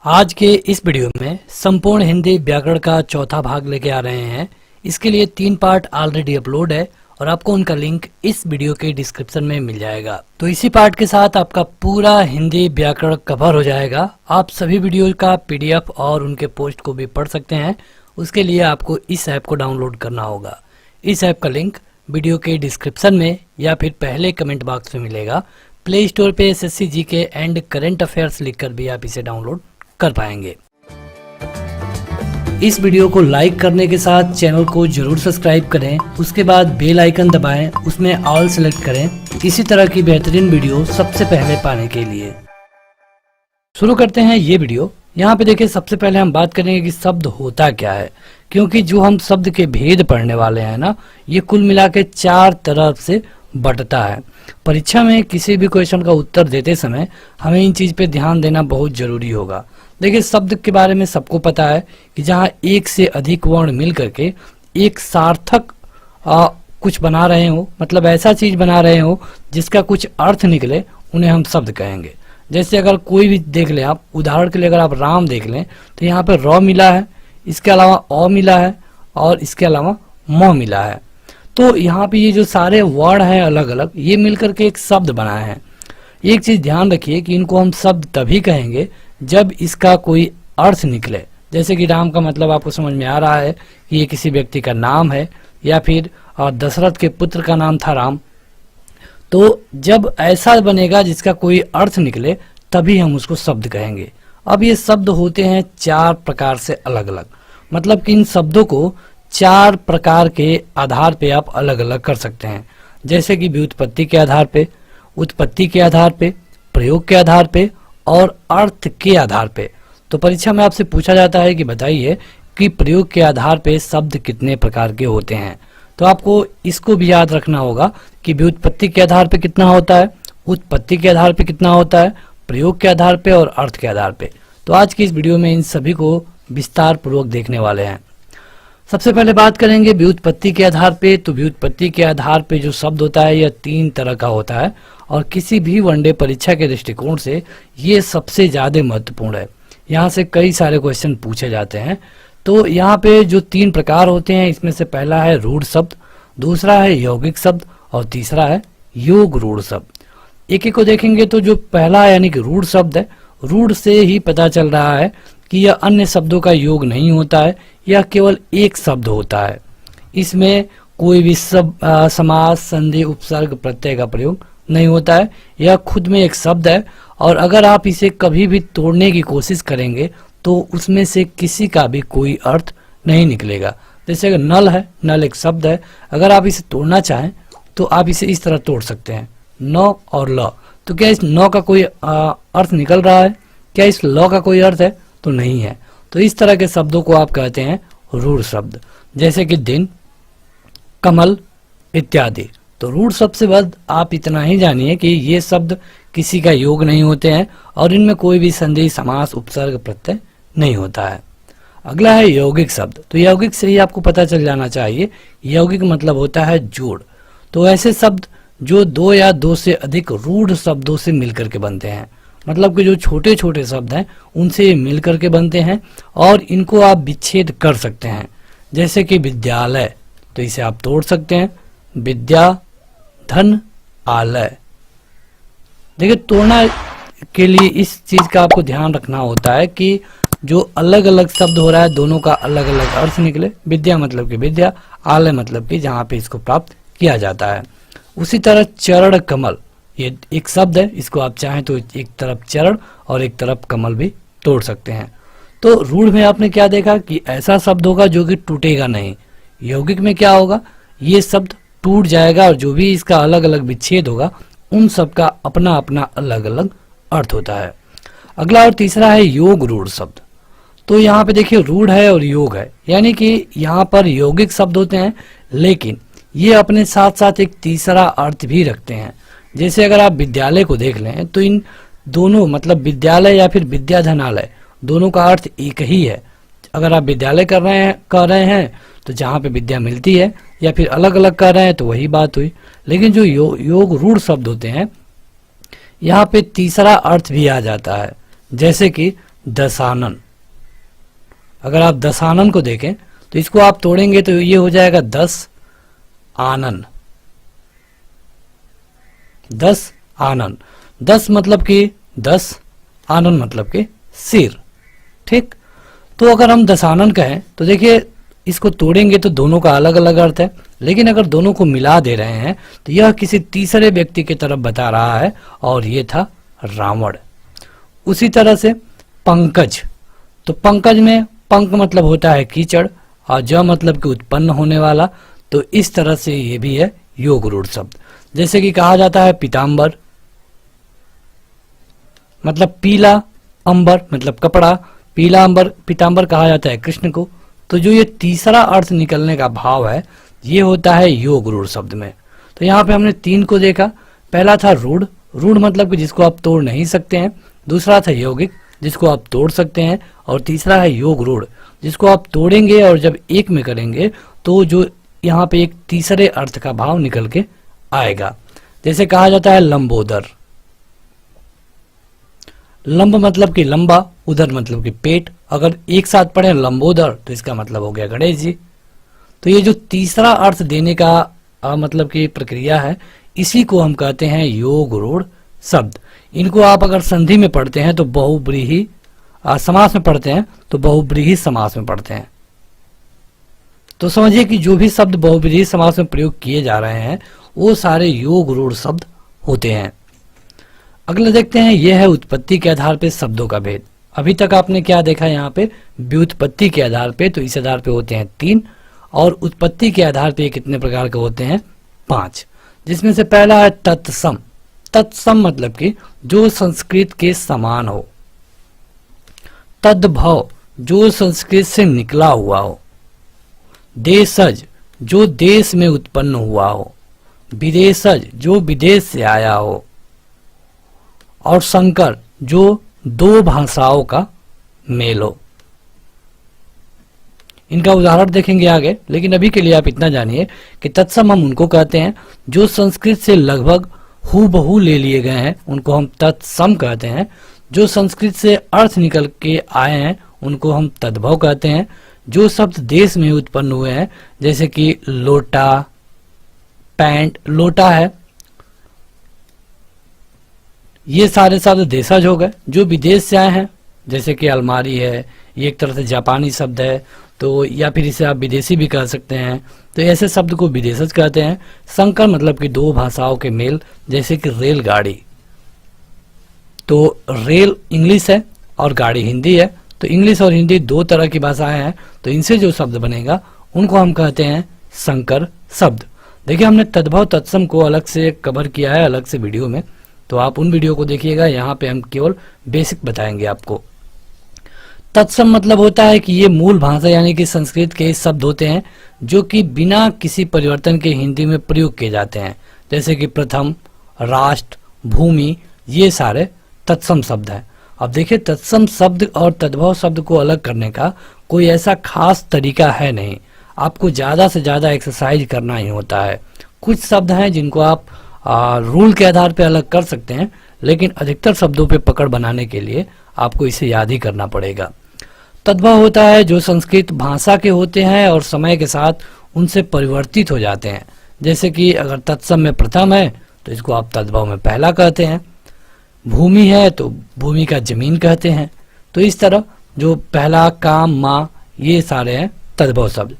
आज के इस वीडियो में संपूर्ण हिंदी व्याकरण का चौथा भाग लेके आ रहे हैं। इसके लिए 3 पार्ट ऑलरेडी अपलोड है और आपको उनका लिंक इस वीडियो के डिस्क्रिप्शन में मिल जाएगा। तो इसी पार्ट के साथ आपका पूरा हिंदी व्याकरण कवर हो जाएगा। आप सभी वीडियो का पीडीएफ और उनके पोस्ट को भी पढ़ सकते हैं। उसके लिए आपको इस ऐप को डाउनलोड करना होगा। इस ऐप का लिंक वीडियो के डिस्क्रिप्शन में या फिर पहले कमेंट बॉक्स में मिलेगा। प्ले स्टोर पे SSC GK and current affairs लिखकर भी आप इसे डाउनलोड कर पाएंगे। इस वीडियो को लाइक करने के साथ चैनल को जरूर सब्सक्राइब करें। उसके बाद बेल आइकन दबाएं, उसमें ऑल सेलेक्ट करें इसी तरह की बेहतरीन वीडियो सबसे पहले पाने के लिए। शुरू करते हैं ये वीडियो। यहाँ पे देखिए, सबसे पहले हम बात करेंगे कि शब्द होता क्या है, क्योंकि जो हम शब्द के भेद पढ़ने वाले हैं ना, ये कुल मिला के 4 तरफ से बंटता है। परीक्षा में किसी भी क्वेश्चन का उत्तर देते समय हमें इन चीज पे ध्यान देना बहुत जरूरी होगा। देखिए, शब्द के बारे में सबको पता है कि जहाँ एक से अधिक वर्ण मिल करके एक सार्थक कुछ बना रहे हो, मतलब ऐसा चीज बना रहे हो जिसका कुछ अर्थ निकले, उन्हें हम शब्द कहेंगे। जैसे अगर कोई भी देख लें आप, उदाहरण के लिए अगर आप राम देख लें तो यहाँ पे र मिला है, इसके अलावा अ मिला है और इसके अलावा म मिला है। तो यहाँ पे ये जो सारे वर्ड हैं अलग अलग, ये मिलकर के एक शब्द बनाए हैं। एक चीज ध्यान रखिए कि इनको हम शब्द तभी कहेंगे जब इसका कोई अर्थ निकले। जैसे कि राम का मतलब आपको समझ में आ रहा है कि ये किसी व्यक्ति का नाम है, या फिर दशरथ के पुत्र का नाम था राम। तो जब ऐसा बनेगा जिसका कोई अर्थ निकले, तभी हम उसको शब्द कहेंगे। अब ये शब्द होते हैं 4 प्रकार से अलग अलग, मतलब कि इन शब्दों को 4 प्रकार के आधार पे आप अलग अलग कर सकते हैं। जैसे कि व्युत्पत्ति के आधार पे, उत्पत्ति के आधार पे, प्रयोग के आधार पे और अर्थ के आधार पे। तो परीक्षा में आपसे पूछा जाता है कि बताइए कि प्रयोग के आधार पे शब्द कितने प्रकार के होते हैं। तो आपको इसको भी याद रखना होगा कि व्युत्पत्ति के आधार पे कितना होता है, उत्पत्ति के आधार पे कितना होता है, प्रयोग के आधार पे और अर्थ के आधार पे। तो आज की इस वीडियो में इन सभी को विस्तार पूर्वक देखने वाले हैं। सबसे पहले बात करेंगे व्युत्पत्ति के आधार पे। तो व्युत्पत्ति के आधार पे जो शब्द होता है यह 3 तरह का होता है और किसी भी वनडे परीक्षा के दृष्टिकोण से ये सबसे ज्यादा महत्वपूर्ण है। यहाँ से कई सारे क्वेश्चन पूछे जाते हैं। तो यहाँ पे जो 3 प्रकार होते हैं, इसमें से पहला है रूढ़ शब्द, दूसरा है यौगिक शब्द और तीसरा है योग रूढ़ शब्द। एक एक को देखेंगे तो जो पहला है यानी कि रूढ़ शब्द है, रूढ़ से ही पता चल रहा है कि यह अन्य शब्दों का योग नहीं होता है, यह केवल एक शब्द होता है। इसमें कोई भी समास, संधि, उपसर्ग, प्रत्यय का प्रयोग नहीं होता है। यह खुद में एक शब्द है और अगर आप इसे कभी भी तोड़ने की कोशिश करेंगे तो उसमें से किसी का भी कोई अर्थ नहीं निकलेगा। जैसे अगर नल है, नल एक शब्द है, अगर आप इसे तोड़ना चाहें तो आप इसे इस तरह तोड़ सकते हैं, न और ल। तो क्या इस न का कोई अर्थ निकल रहा है? क्या इस ल का कोई अर्थ है? तो नहीं है। तो इस तरह के शब्दों को आप कहते हैं रूढ़ शब्द, जैसे कि दिन, कमल इत्यादि। तो रूढ़ शब्द से बाद आप इतना ही जानिए कि ये शब्द किसी का योग नहीं होते हैं और इनमें कोई भी संधि, समास, उपसर्ग, प्रत्यय नहीं होता है। अगला है यौगिक शब्द। तो यौगिक से ही आपको पता चल जाना चाहिए, यौगिक मतलब होता है जोड़। तो ऐसे शब्द जो 2 या 2 से अधिक रूढ़ शब्दों से मिलकर के बनते हैं, मतलब कि जो छोटे छोटे शब्द हैं उनसे ये मिलकर के बनते हैं और इनको आप विच्छेद कर सकते हैं। जैसे कि विद्यालय, तो इसे आप तोड़ सकते हैं, विद्या, धन, आलय। देखिए, तोड़ना के लिए इस चीज का आपको ध्यान रखना होता है कि जो अलग अलग शब्द हो रहा है दोनों का अलग अलग अर्थ निकले। विद्या मतलब कि विद्या, आलय मतलब कि जहाँ पे इसको प्राप्त किया जाता है। उसी तरह चरण कमल, ये एक शब्द है, इसको आप चाहें तो एक तरफ चरण और एक तरफ कमल भी तोड़ सकते हैं। तो रूढ़ में आपने क्या देखा कि ऐसा शब्द होगा जो कि टूटेगा नहीं। यौगिक में क्या होगा, ये शब्द टूट जाएगा और जो भी इसका अलग अलग विच्छेद होगा उन सब का अपना अपना अलग अलग अर्थ होता है। अगला और तीसरा है योग रूढ़ शब्द। तो यहाँ पे देखिए, रूढ़ है और योग है, यानी कि यहाँ पर यौगिक शब्द होते हैं लेकिन ये अपने साथ साथ एक तीसरा अर्थ भी रखते हैं। जैसे अगर आप विद्यालय को देख लें तो इन दोनों, मतलब विद्यालय या फिर विद्याधनालय, दोनों का अर्थ एक ही है। अगर आप विद्यालय कर रहे हैं तो जहाँ पे विद्या मिलती है, या फिर अलग अलग कर रहे हैं तो वही बात हुई। लेकिन जो योग रूढ़ शब्द होते हैं, यहाँ पे तीसरा अर्थ भी आ जाता है। जैसे कि दशानन। अगर आप दशानन को देखें तो इसको आप तोड़ेंगे तो ये हो जाएगा 10 आनन। 10 आनन, 10 मतलब कि 10, आनन मतलब कि सिर। ठीक, तो अगर हम दशानन कहें तो देखिए इसको तोड़ेंगे तो दोनों का अलग अलग अर्थ है, लेकिन अगर दोनों को मिला दे रहे हैं तो यह किसी तीसरे व्यक्ति की तरफ बता रहा है, और ये था रावण। उसी तरह से पंकज, तो पंकज में पंक मतलब होता है कीचड़ और ज मतलब कि उत्पन्न होने वाला, तो इस तरह से ये भी है योग रूढ़ शब्द। जैसे कि कहा जाता है पीतांबर मतलब पीला, अंबर मतलब कपड़ा, पीला अंबर पीतांबर कहा जाता है कृष्ण को। तो जो ये तीसरा अर्थ निकलने का भाव है ये होता है योग रूढ़ शब्द में। तो यहाँ पे हमने 3 को देखा। पहला था रूढ़, रूढ़ मतलब कि जिसको आप तोड़ नहीं सकते हैं। दूसरा था यौगिक, जिसको आप तोड़ सकते हैं। और तीसरा है योग रूढ़, जिसको आप तोड़ेंगे और जब एक में करेंगे तो जो यहाँ पे एक तीसरे अर्थ का भाव निकल के आएगा। जैसे कहा जाता है लंबोदर, लंब मतलब कि लंबा, उदर मतलब कि पेट। अगर एक साथ पढ़े लंबोदर तो इसका मतलब हो गया गणेश जी। तो ये जो तीसरा अर्थ देने का मतलब की प्रक्रिया है, इसी को हम कहते हैं योग रूढ़ शब्द। इनको आप अगर संधि में पढ़ते हैं तो बहुब्रीहि समास में पढ़ते हैं तो बहुब्रीहि समास में पढ़ते हैं। तो समझिए कि जो भी शब्द बहुब्रीहि समास में प्रयोग किए जा रहे हैं वो सारे योग रूढ़ शब्द होते हैं। अगला देखते हैं, यह है उत्पत्ति के आधार पे शब्दों का भेद। अभी तक आपने क्या देखा यहाँ पे, व्युत्पत्ति के आधार पे, तो इस आधार पे होते हैं 3, और उत्पत्ति के आधार पे कितने प्रकार के होते हैं 5, जिसमें से पहला है तत्सम। तत्सम मतलब कि जो संस्कृत के समान हो। तद्भव जो संस्कृत से निकला हुआ हो। देशज जो देश में उत्पन्न हुआ हो। विदेशज जो विदेश से आया हो। और संकर जो 2 भाषाओं का मेल हो। इनका उदाहरण देखेंगे आगे, लेकिन अभी के लिए आप इतना जानिए कि तत्सम हम उनको कहते हैं जो संस्कृत से लगभग हूबहू ले लिए गए हैं, उनको हम तत्सम कहते हैं। जो संस्कृत से अर्थ निकल के आए हैं उनको हम तद्भव कहते हैं। जो शब्द देश में उत्पन्न हुए हैं, जैसे कि लोटा, पैंट, लोटा है, ये सारे शब्द देशज हो गए। जो विदेश से आए हैं, जैसे कि अलमारी है, ये एक तरह से जापानी शब्द है, तो या फिर इसे आप विदेशी भी कह सकते हैं, तो ऐसे शब्द को विदेशज कहते हैं। संकर मतलब कि 2 भाषाओं के मेल, जैसे कि रेलगाड़ी, तो रेल इंग्लिश है और गाड़ी हिंदी है, तो इंग्लिश और हिंदी 2 तरह की भाषाएं हैं, तो इनसे जो शब्द बनेगा उनको हम कहते हैं संकर शब्द। देखिए हमने तद्भव तत्सम को अलग से कवर किया है अलग से वीडियो में, तो आप उन वीडियो को देखिएगा। यहाँ पे हम केवल बेसिक बताएंगे आपको। तत्सम मतलब होता है कि ये मूल भाषा यानी कि संस्कृत के शब्द होते हैं जो कि बिना किसी परिवर्तन के हिंदी में प्रयोग किए जाते हैं, जैसे कि प्रथम, राष्ट्र, भूमि, ये सारे तत्सम शब्द हैं। अब देखिए तत्सम शब्द और तद्भव शब्द को अलग करने का कोई ऐसा खास तरीका है नहीं, आपको ज़्यादा से ज़्यादा एक्सरसाइज करना ही होता है। कुछ शब्द हैं जिनको आप रूल के आधार पे अलग कर सकते हैं, लेकिन अधिकतर शब्दों पे पकड़ बनाने के लिए आपको इसे याद ही करना पड़ेगा। तद्भव होता है जो संस्कृत भाषा के होते हैं और समय के साथ उनसे परिवर्तित हो जाते हैं, जैसे कि अगर तत्सम में प्रथम है तो इसको आप तद्भव में पहला कहते हैं। भूमि है तो भूमि का जमीन कहते हैं। तो इस तरह जो पहला, काम, माँ, ये सारे हैं तद्भव शब्द।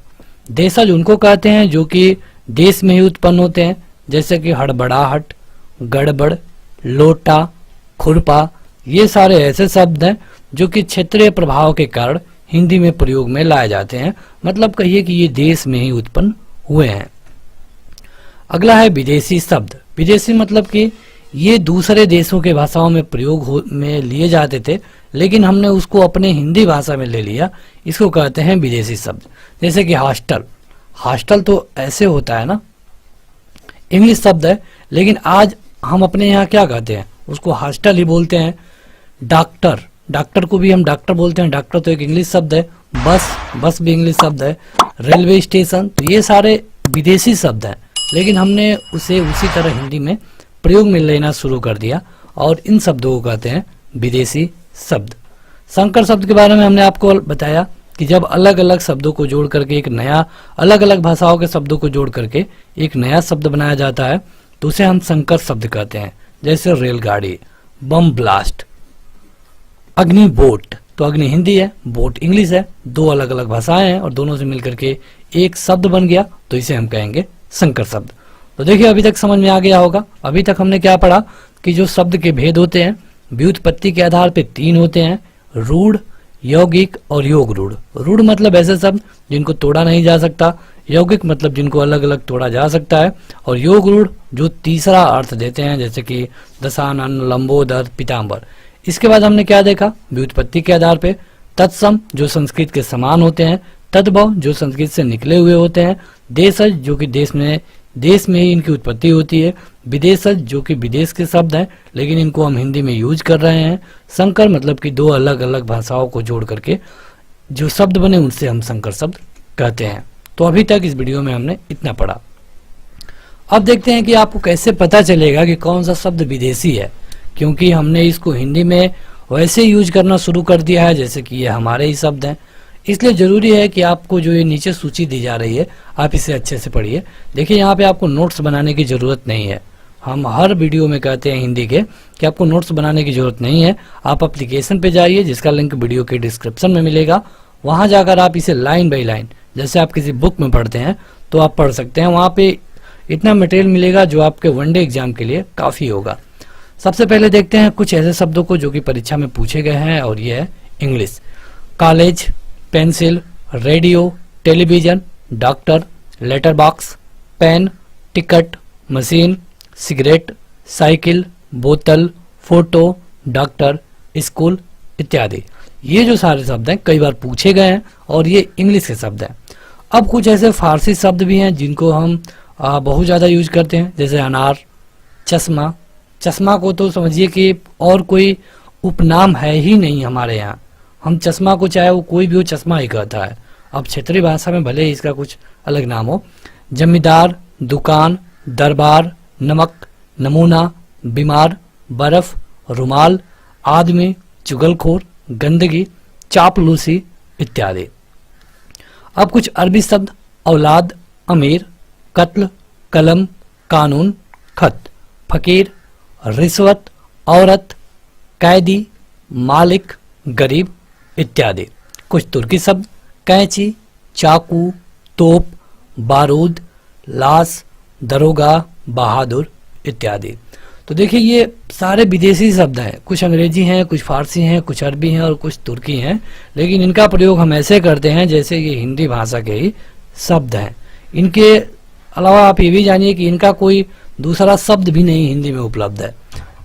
देशज उनको कहते हैं जो कि देश में ही उत्पन्न होते हैं, जैसे कि हड़बड़ाहट, गड़बड़, लोटा, खुरपा, ये सारे ऐसे शब्द हैं जो कि क्षेत्रीय प्रभाव के कारण हिंदी में प्रयोग में लाए जाते हैं, मतलब कहिए कि ये देश में ही उत्पन्न हुए हैं। अगला है विदेशी शब्द। विदेशी मतलब कि ये दूसरे देशों के भाषाओं में प्रयोग में लिए जाते थे, लेकिन हमने उसको अपने हिंदी भाषा में ले लिया, इसको कहते हैं विदेशी शब्द। जैसे कि हॉस्टल, हॉस्टल तो ऐसे होता है ना, इंग्लिश शब्द है, लेकिन आज हम अपने यहाँ क्या कहते हैं, उसको हॉस्टल ही बोलते हैं। डॉक्टर, डॉक्टर को भी हम डॉक्टर बोलते हैं, डॉक्टर तो एक इंग्लिश शब्द है। बस, बस भी इंग्लिश शब्द है। रेलवे स्टेशन, तो ये सारे विदेशी शब्द हैं, लेकिन हमने उसे उसी तरह हिंदी में प्रयोग में लेना शुरू कर दिया और इन शब्दों को कहते हैं विदेशी शब्द। संकर शब्द के बारे में हमने आपको बताया कि जब अलग अलग शब्दों को जोड़ करके एक नया, अलग अलग भाषाओं के शब्दों को जोड़ करके एक नया शब्द बनाया जाता है तो उसे हम संकर शब्द कहते हैं। जैसे रेलगाड़ी, बम ब्लास्ट, अग्नि बोट, तो अग्नि हिंदी है, बोट इंग्लिश है, दो अलग अलग भाषाएं हैं और दोनों से मिलकर के एक शब्द बन गया तो इसे हम कहेंगे संकर शब्द। तो देखिए अभी तक समझ में आ गया होगा। अभी तक हमने क्या पढ़ा कि जो शब्द के भेद होते हैं व्युत्पत्ति के आधार पे 3 होते हैं, रूढ़, यौगिक और योग रूढ़। रूढ़ मतलब ऐसे शब्द जिनको तोड़ा नहीं जा सकता, यौगिक मतलब जिनको अलग अलग तोड़ा जा सकता है, और योग रूढ़ जो तीसरा अर्थ देते हैं, जैसे कि दशानन, लंबोदर, पीताम्बर। इसके बाद हमने क्या देखा, व्युत्पत्ति के आधार पे तत्सम जो संस्कृत के समान होते हैं, तद्भव जो संस्कृत से निकले हुए होते हैं, देशज जो कि देश में ही इनकी उत्पत्ति होती है, विदेशज जो कि विदेश के शब्द हैं लेकिन इनको हम हिंदी में यूज कर रहे हैं, संकर मतलब कि दो अलग अलग भाषाओं को जोड़ करके जो शब्द बने उनसे हम संकर शब्द कहते हैं। तो अभी तक इस वीडियो में हमने इतना पढ़ा। अब देखते हैं कि आपको कैसे पता चलेगा कि कौन सा शब्द विदेशी है, क्योंकि हमने इसको हिंदी में वैसे यूज करना शुरू कर दिया है जैसे कि ये हमारे ही शब्द हैं। इसलिए जरूरी है कि आपको जो ये नीचे सूची दी जा रही है आप इसे अच्छे से पढ़िए। देखिए यहाँ पे आपको नोट्स बनाने की जरूरत नहीं है। हम हर वीडियो में कहते हैं हिंदी के कि आपको नोट्स बनाने की जरूरत नहीं है। आप एप्लीकेशन पे जाइए जिसका लिंक वीडियो के डिस्क्रिप्शन में मिलेगा, वहां जाकर आप इसे लाइन बाई लाइन जैसे आप किसी बुक में पढ़ते हैं तो आप पढ़ सकते हैं। वहाँ पे इतना मटेरियल मिलेगा जो आपके वनडे एग्जाम के लिए काफ़ी होगा। सबसे पहले देखते हैं कुछ ऐसे शब्दों को जो कि परीक्षा में पूछे गए हैं, और ये है English. College, pencil, radio, television, doctor, letter box, pen, ticket, machine, cigarette, cycle, बोतल, फोटो, डॉक्टर, स्कूल इत्यादि। ये जो सारे शब्द हैं कई बार पूछे गए हैं और ये इंग्लिश के शब्द हैं। अब कुछ ऐसे फारसी शब्द भी हैं जिनको हम बहुत ज़्यादा यूज करते हैं, जैसे अनार, चश्मा। चश्मा को तो समझिए कि और कोई उपनाम है ही नहीं हमारे यहाँ। हम चश्मा को चाहे वो कोई भी हो चश्मा ही कहता है। अब क्षेत्रीय भाषा में भले ही इसका कुछ अलग नाम हो। जमींदार, दुकान, दरबार, नमक, नमूना, बीमार, बर्फ, रुमाल, आदमी, चुगलखोर, गंदगी, चापलूसी इत्यादि। अब कुछ अरबी शब्द, औलाद, अमीर, कत्ल, कलम, कानून, खत, फकीर, रिश्वत, औरत, कैदी, मालिक, गरीब इत्यादि। कुछ तुर्की शब्द, कैंची, चाकू, तोप, बारूद, लाश, दरोगा, बहादुर इत्यादि। तो देखिए ये सारे विदेशी शब्द हैं, कुछ अंग्रेजी हैं, कुछ फारसी हैं, कुछ अरबी हैं और कुछ तुर्की हैं, लेकिन इनका प्रयोग हम ऐसे करते हैं जैसे ये हिंदी भाषा के ही शब्द हैं। इनके अलावा आप ये भी जानिए कि इनका कोई दूसरा शब्द भी नहीं हिंदी में उपलब्ध है।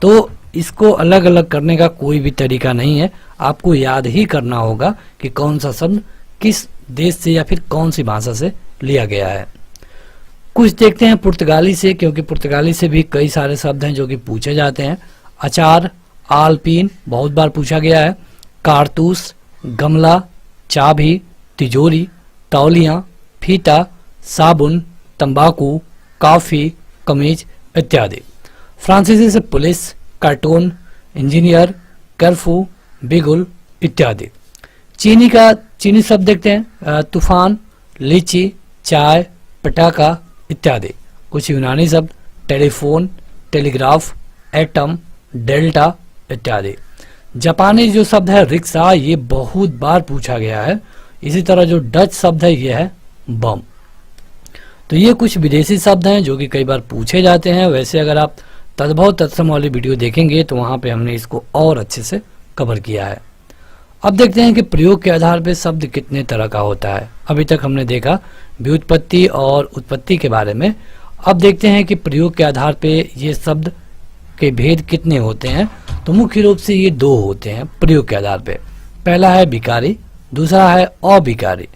तो इसको अलग अलग करने का कोई भी तरीका नहीं है, आपको याद ही करना होगा कि कौन सा शब्द किस देश से या फिर कौन सी भाषा से लिया गया है। कुछ देखते हैं पुर्तगाली से, क्योंकि पुर्तगाली से भी कई सारे शब्द हैं जो कि पूछे जाते हैं। अचार, आलपीन बहुत बार पूछा गया है। कारतूस, गमला, चाबी, तिजोरी, तौलियाँ, फीता, साबुन, तंबाकू, कॉफी, कमीज इत्यादि। फ्रांसीसी से पुलिस, कार्टून, इंजीनियर, कर्फ्यू, बिगुल इत्यादि। चीनी शब्द देखते हैं, तूफान, लीची, चाय, पटाखा इत्यादि। कुछ यूनानी शब्द, टेलीफोन, टेलीग्राफ, एटम, डेल्टा इत्यादि। जापानी जो शब्द है रिक्शा, ये बहुत बार पूछा गया है। इसी तरह जो डच शब्द है ये है बम। तो ये कुछ विदेशी शब्द हैं जो कि कई बार पूछे जाते हैं। वैसे अगर आप तद्भव तत्सम वाली वीडियो देखेंगे तो वहां पे हमने इसको और अच्छे से कवर किया है। अब देखते हैं कि प्रयोग के आधार पे शब्द कितने तरह का होता है। अभी तक हमने देखा व्युत्पत्ति और उत्पत्ति के बारे में। अब देखते हैं कि प्रयोग के आधार पे ये शब्द के भेद कितने होते हैं। तो मुख्य रूप से ये 2 होते हैं प्रयोग के आधार पे। पहला है विकारी, दूसरा है अविकारी।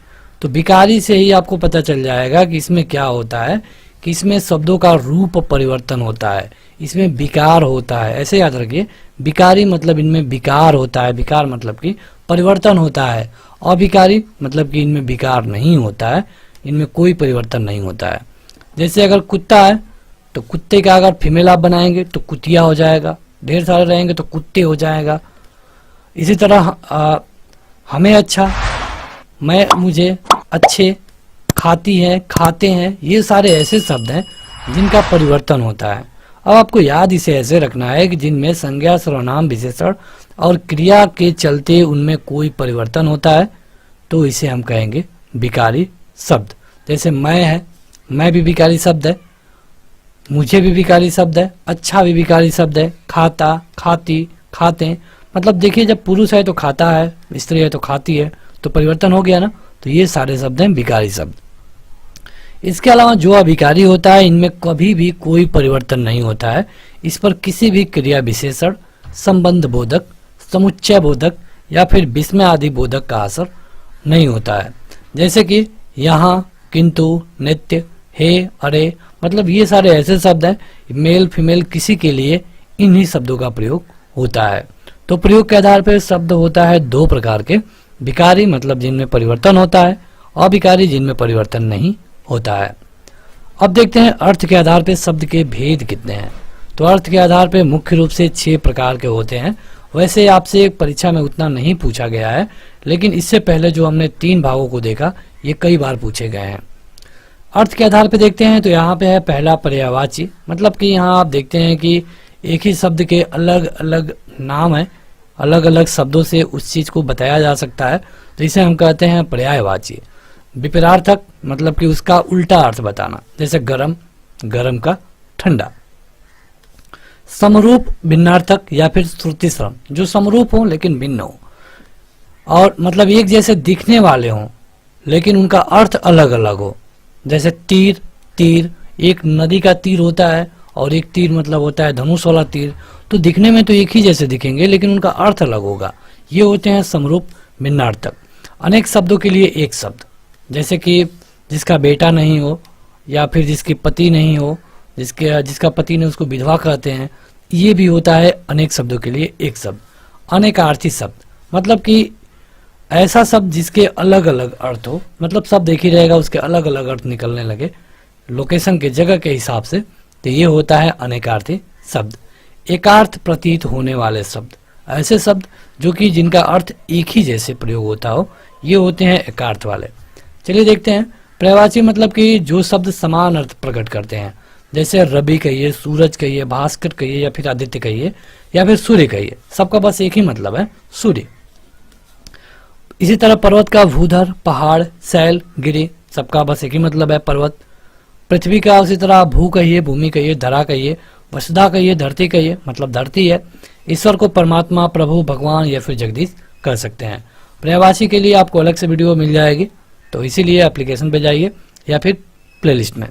तो विकारी से ही आपको पता चल जाएगा कि इसमें क्या होता है, कि इसमें शब्दों का रूप परिवर्तन होता है, इसमें विकार होता है। ऐसे याद रखिए, विकारी मतलब इनमें विकार होता है, विकार मतलब कि परिवर्तन होता है। अविकारी मतलब कि इनमें विकार नहीं होता है, इनमें कोई परिवर्तन नहीं होता है। जैसे अगर कुत्ता है तो कुत्ते का अगर फीमेल आप बनाएंगे तो कुतिया हो जाएगा, ढेर सारे रहेंगे तो कुत्ते हो जाएगा। इसी तरह हमें अच्छा, मैं मुझे, अच्छे, खाती है, खाते हैं, ये सारे ऐसे शब्द हैं जिनका परिवर्तन होता है। अब आपको याद इसे ऐसे रखना है कि जिनमें संज्ञा, सर्वनाम, विशेषण और क्रिया के चलते उनमें कोई परिवर्तन होता है तो इसे हम कहेंगे विकारी शब्द। जैसे मैं है, मैं भी विकारी शब्द है, मुझे भी विकारी शब्द है, अच्छा भी विकारी शब्द है, खाता, खाती, खाते। मतलब देखिए, जब पुरुष है तो खाता है, स्त्री है तो खाती है, तो परिवर्तन हो गया ना। तो ये सारे शब्द हैं विकारी शब्द। इसके अलावा जो अविकारी होता है, इनमें कभी भी कोई परिवर्तन नहीं होता है। इस पर किसी भी क्रिया विशेषण, संबंध बोधक, समुच्चय बोधक या फिर विस्मय आदि बोधक का असर नहीं होता है। जैसे कि यहाँ, किंतु, नित्य, हे, अरे, मतलब ये सारे ऐसे शब्द हैं, मेल फीमेल किसी के लिए इन्हीं शब्दों का प्रयोग होता है। तो प्रयोग के आधार पर शब्द होता है दो प्रकार के, विकारी मतलब जिनमें परिवर्तन होता है, अविकारी जिनमें परिवर्तन नहीं होता है। अब देखते हैं अर्थ के आधार पर शब्द के भेद कितने हैं। तो अर्थ के आधार पर मुख्य रूप से 6 प्रकार के होते हैं। वैसे आपसे परीक्षा में उतना नहीं पूछा गया है, लेकिन इससे पहले जो हमने 3 भागों को देखा, ये कई बार पूछे गए हैं। अर्थ के आधार पर देखते हैं तो यहाँ पे है पहला पर्यायवाची, मतलब कि यहाँ आप देखते हैं कि एक ही शब्द के अलग अलग नाम है, अलग अलग शब्दों से उस चीज को बताया जा सकता है, तो इसे हम कहते हैं पर्यायवाची। विपरीतार्थक मतलब कि उसका उल्टा अर्थ बताना, जैसे गरम, गरम का ठंडा। समरूप भिन्नार्थक या फिर श्रुतिश्रम, जो समरूप हो लेकिन भिन्न हो, और मतलब एक जैसे दिखने वाले हों लेकिन उनका अर्थ अलग अलग हो। जैसे तीर, तीर एक नदी का तीर होता है और एक तीर मतलब होता है धनुष वाला तीर, तो दिखने में तो एक ही जैसे दिखेंगे लेकिन उनका अर्थ अलग होगा। ये होते हैं समरूप भिन्नार्थक। अनेक शब्दों के लिए एक शब्द, जैसे कि जिसका बेटा नहीं हो या फिर जिसकी पति नहीं हो, जिसका पति ने उसको विधवा कहते हैं, ये भी होता है अनेक शब्दों के लिए एक शब्द। अनेकार्थी शब्द मतलब कि ऐसा शब्द जिसके अलग अलग अर्थ हो, मतलब शब्द एक ही रहेगा, उसके अलग अलग अर्थ निकलने लगे लोकेशन के, जगह के हिसाब से, तो ये होता है अनेकार्थी शब्द। एकार्थ प्रतीत होने वाले शब्द, ऐसे शब्द जो कि जिनका अर्थ एक ही जैसे प्रयोग होता हो, ये होते हैं एकार्थ वाले। चलिए देखते हैं पर्यायवाची मतलब कि जो शब्द समान अर्थ प्रकट करते हैं, जैसे रवि कहिए, सूरज कहिए, भास्कर कहिए या फिर आदित्य कहिए या फिर सूर्य कहिए, सबका बस एक ही मतलब है, सूर्य। इसी तरह पर्वत का भूधर, पहाड़, शैल, गिरी, सबका बस एक ही मतलब है, पर्वत। पृथ्वी का उसी तरह भू कहिए, भूमि कहिए, धरा कहिए, वसुधा कहिए, धरती कहिए, मतलब धरती है। ईश्वर को परमात्मा, प्रभु, भगवान या फिर जगदीश कह सकते हैं। पर्यायवाची के लिए आपको अलग से वीडियो मिल जाएगी, तो इसीलिए एप्लीकेशन पे जाइए या फिर प्लेलिस्ट में।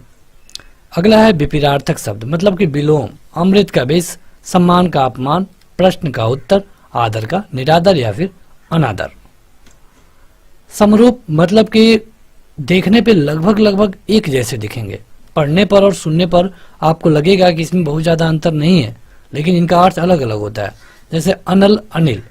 अगला है विपरीतार्थक शब्द, मतलब कि विलोम, अमृत का विष, सम्मान का अपमान, प्रश्न का उत्तर, आदर का निरादर या फिर अनादर। समरूप मतलब कि देखने पे लगभग लगभग एक जैसे दिखेंगे, पढ़ने पर और सुनने पर आपको लगेगा कि इसमें बहुत ज्यादा अंतर नहीं है, लेकिन इनका अर्थ अलग अलग होता है। जैसे अनल, अनिल,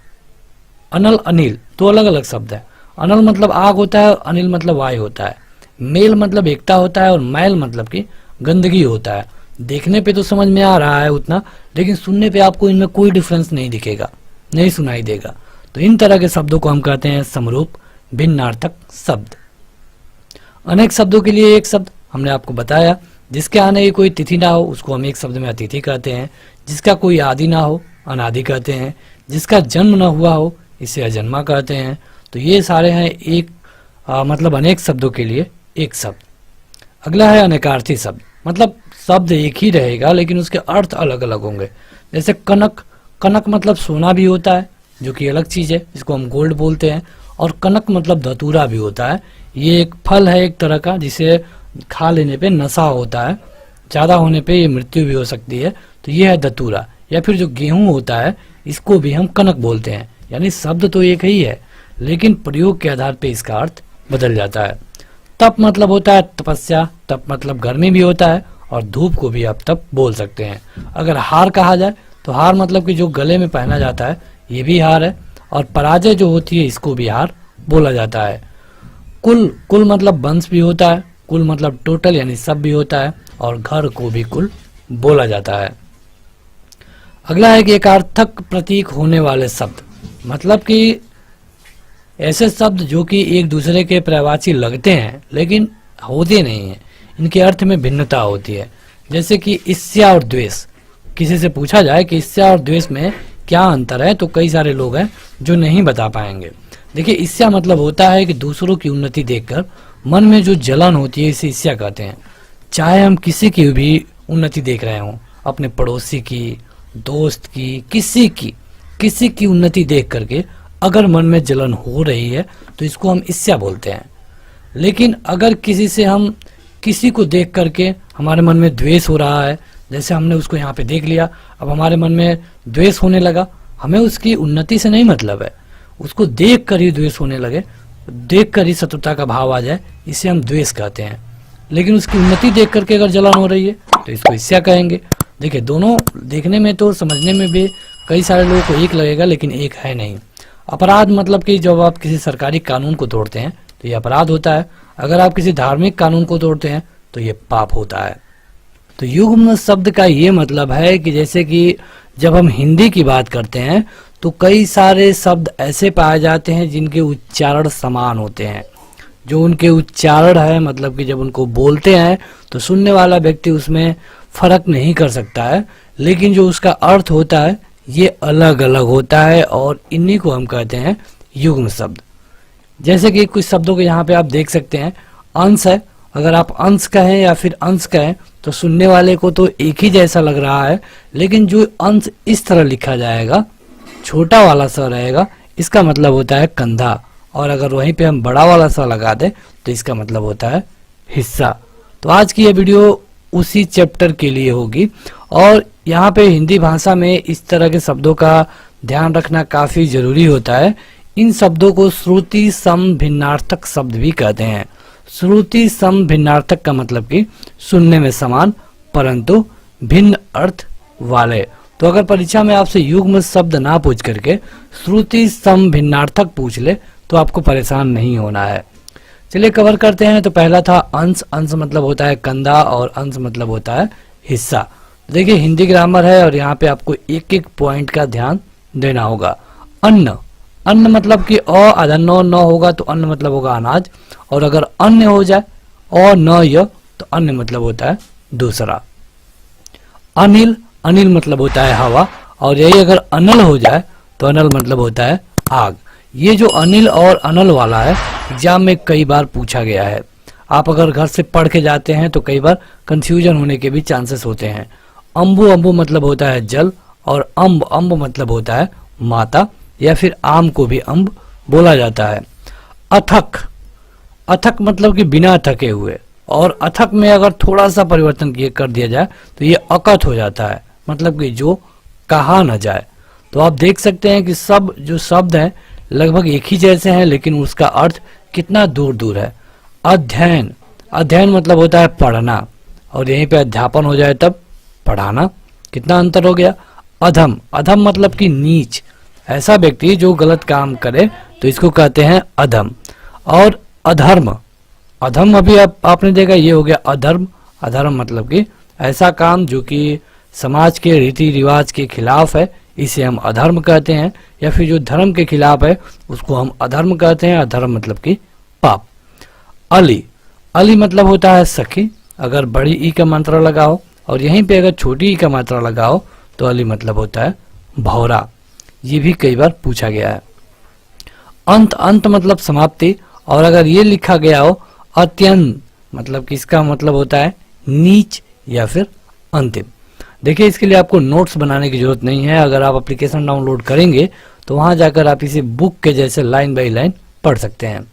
अनल, अनिल दो अलग अलग शब्द है। अनल मतलब आग होता है, अनिल मतलब वायु होता है। मेल मतलब एकता होता है और मैल मतलब कि गंदगी होता है। देखने पे तो समझ में आ रहा है उतना, लेकिन सुनने पे आपको इनमें कोई डिफरेंस नहीं दिखेगा, नहीं सुनाई देगा। तो इन तरह के शब्दों को हम कहते हैं समरूप भिन्नार्थक शब्द। अनेक शब्दों के लिए एक शब्द हमने आपको बताया, जिसके आने की कोई तिथि ना हो उसको हम एक शब्द में अतिथि कहते हैं, जिसका कोई आदि ना हो अनादि कहते हैं, जिसका जन्म न हुआ हो इसे अजन्मा कहते हैं। तो ये सारे हैं एक मतलब अनेक शब्दों के लिए एक शब्द। अगला है अनेकार्थी शब्द, मतलब शब्द एक ही रहेगा लेकिन उसके अर्थ अलग अलग होंगे। जैसे कनक, कनक मतलब सोना भी होता है जो कि अलग चीज है, इसको हम गोल्ड बोलते हैं। और कनक मतलब धतूरा भी होता है, ये एक फल है एक तरह का, जिसे खा लेने पे नशा होता है, ज्यादा होने पे ये मृत्यु भी हो सकती है। तो ये है धतूरा। या फिर जो गेहूं होता है इसको भी हम कनक बोलते हैं। यानी शब्द तो एक ही है लेकिन प्रयोग के आधार पे इसका अर्थ बदल जाता है। तप मतलब होता है तपस्या, तप मतलब गर्मी भी होता है, और धूप को भी आप तप बोल सकते हैं। अगर हार कहा जाए तो हार मतलब कि जो गले में पहना जाता है ये भी हार है, और पराजय जो होती है इसको भी हार बोला जाता है। कुल, कुल मतलब वंश भी होता है, कुल मतलब टोटल यानी सब भी होता है, और घर को भी कुल बोला जाता है। अगला है कि एकार्थक प्रतीक होने वाले शब्द, मतलब कि ऐसे शब्द जो कि एक दूसरे के पर्यायवाची लगते हैं लेकिन होते नहीं हैं, इनके अर्थ में भिन्नता होती है। जैसे कि ईर्ष्या और द्वेष, किसी से पूछा जाए कि ईर्ष्या और द्वेष में क्या अंतर है तो कई सारे लोग हैं जो नहीं बता पाएंगे। देखिए, ईर्ष्या मतलब होता है कि दूसरों की उन्नति देखकर मन में जो जलन होती है, इसे ईर्ष्या कहते हैं। चाहे हम किसी की भी उन्नति देख रहे हों, अपने पड़ोसी की, दोस्त की, किसी की उन्नति देख करके अगर मन में जलन हो रही है तो इसको हम ईर्ष्या बोलते हैं। लेकिन अगर किसी को देख करके हमारे मन में द्वेष हो रहा है, जैसे हमने उसको यहाँ पे देख लिया, अब हमारे मन में द्वेष होने लगा, हमें उसकी उन्नति से नहीं मतलब है, उसको देख कर ही द्वेष होने लगे, देख कर ही शत्रुता का भाव आ जाए, इसे हम द्वेष कहते हैं। लेकिन उसकी उन्नति देख करके अगर जलन हो रही है तो इसको ईर्ष्या कहेंगे। देखिए, दोनों देखने में तो समझने में भी कई सारे लोगों को एक लगेगा, लेकिन एक है नहीं। अपराध मतलब कि जब आप किसी सरकारी कानून को तोड़ते हैं तो ये अपराध होता है, अगर आप किसी धार्मिक कानून को तोड़ते हैं तो ये पाप होता है। तो युग्म शब्द का ये मतलब है कि जैसे कि जब हम हिंदी की बात करते हैं तो कई सारे शब्द ऐसे पाए जाते हैं जिनके उच्चारण समान होते हैं। जो उनके उच्चारण है, मतलब कि जब उनको बोलते हैं तो सुनने वाला व्यक्ति उसमें फर्क नहीं कर सकता है, लेकिन जो उसका अर्थ होता है ये अलग अलग होता है, और इन्हीं को हम कहते हैं युग्म शब्द। जैसे कि कुछ शब्दों को यहाँ पे आप देख सकते हैं, अंश है, अगर आप अंश कहें या फिर अंश कहें तो सुनने वाले को तो एक ही जैसा लग रहा है, लेकिन जो अंश इस तरह लिखा जाएगा, छोटा वाला सा रहेगा, इसका मतलब होता है कंधा, और अगर वहीं पे हम बड़ा वाला सा लगा दें तो इसका मतलब होता है हिस्सा। तो आज की ये वीडियो उसी चैप्टर के लिए होगी, और यहाँ पे हिंदी भाषा में इस तरह के शब्दों का ध्यान रखना काफी जरूरी होता है। इन शब्दों को श्रुति सम भिन्नार्थक शब्द भी कहते हैं। श्रुति सम भिन्नार्थक का मतलब कि सुनने में समान परंतु भिन्न अर्थ वाले। तो अगर परीक्षा में आपसे युग्म शब्द ना पूछ करके श्रुति सम भिन्नार्थक पूछ ले तो आपको परेशान नहीं होना है। चलिए कवर करते हैं। तो पहला था अंश। अंश मतलब होता है कंधा और अंश मतलब होता है हिस्सा। देखिए, हिंदी ग्रामर है और यहाँ पे आपको एक एक पॉइंट का ध्यान देना होगा। अन्न, अन्न मतलब कि अ आधा न होगा तो अन्न मतलब होगा अनाज, और अगर अन्य हो जाए और न य तो अन्य मतलब होता है दूसरा। अनिल, अनिल मतलब होता है हवा, और यही अगर अनल हो जाए तो अनल मतलब होता है आग। ये जो अनिल और अनल वाला है एग्जाम में कई बार पूछा गया है। आप अगर घर से पढ़ के जाते हैं तो कई बार कंफ्यूजन होने के भी चांसेस होते हैं। अम्बु, अम्बु मतलब होता है जल, और अम्ब, अम्ब मतलब होता है माता, या फिर आम को भी अम्ब बोला जाता है। अथक, अथक मतलब कि बिना थके हुए, और अथक में अगर थोड़ा सा परिवर्तन कर दिया जाए तो ये अकथ हो जाता है, मतलब कि जो कहा न जाए। तो आप देख सकते हैं कि सब जो शब्द हैं लगभग एक ही जैसे हैं, लेकिन उसका अर्थ कितना दूर दूर है। अध्ययन, अध्ययन मतलब होता है पढ़ना, और यहीं पे अध्यापन हो जाए तब पढ़ाना, कितना अंतर हो गया। अधम, अधम मतलब कि नीच, ऐसा व्यक्ति जो गलत काम करे तो इसको कहते हैं अधम। और अधर्म, अधम अभी आपने देखा, ये हो गया अधर्म। अधर्म मतलब कि ऐसा काम जो कि समाज के रीति रिवाज के खिलाफ है, इसे हम अधर्म कहते हैं, या फिर जो धर्म के खिलाफ है उसको हम अधर्म कहते हैं। अधर्म मतलब कि पाप। अली, अली मतलब होता है सखी, अगर बड़ी ई का मात्रा लगाओ और यहीं पे अगर छोटी ई का मात्रा लगाओ तो अली मतलब होता है भौरा। ये भी कई बार पूछा गया है। अंत, अंत मतलब समाप्ति, और अगर ये लिखा गया हो अत्यंत मतलब कि इसका मतलब होता है नीच या फिर अंतिम। देखिए, इसके लिए आपको नोट्स बनाने की जरूरत नहीं है। अगर आप एप्लीकेशन डाउनलोड करेंगे तो वहां जाकर आप इसे बुक के जैसे लाइन बाय लाइन पढ़ सकते हैं।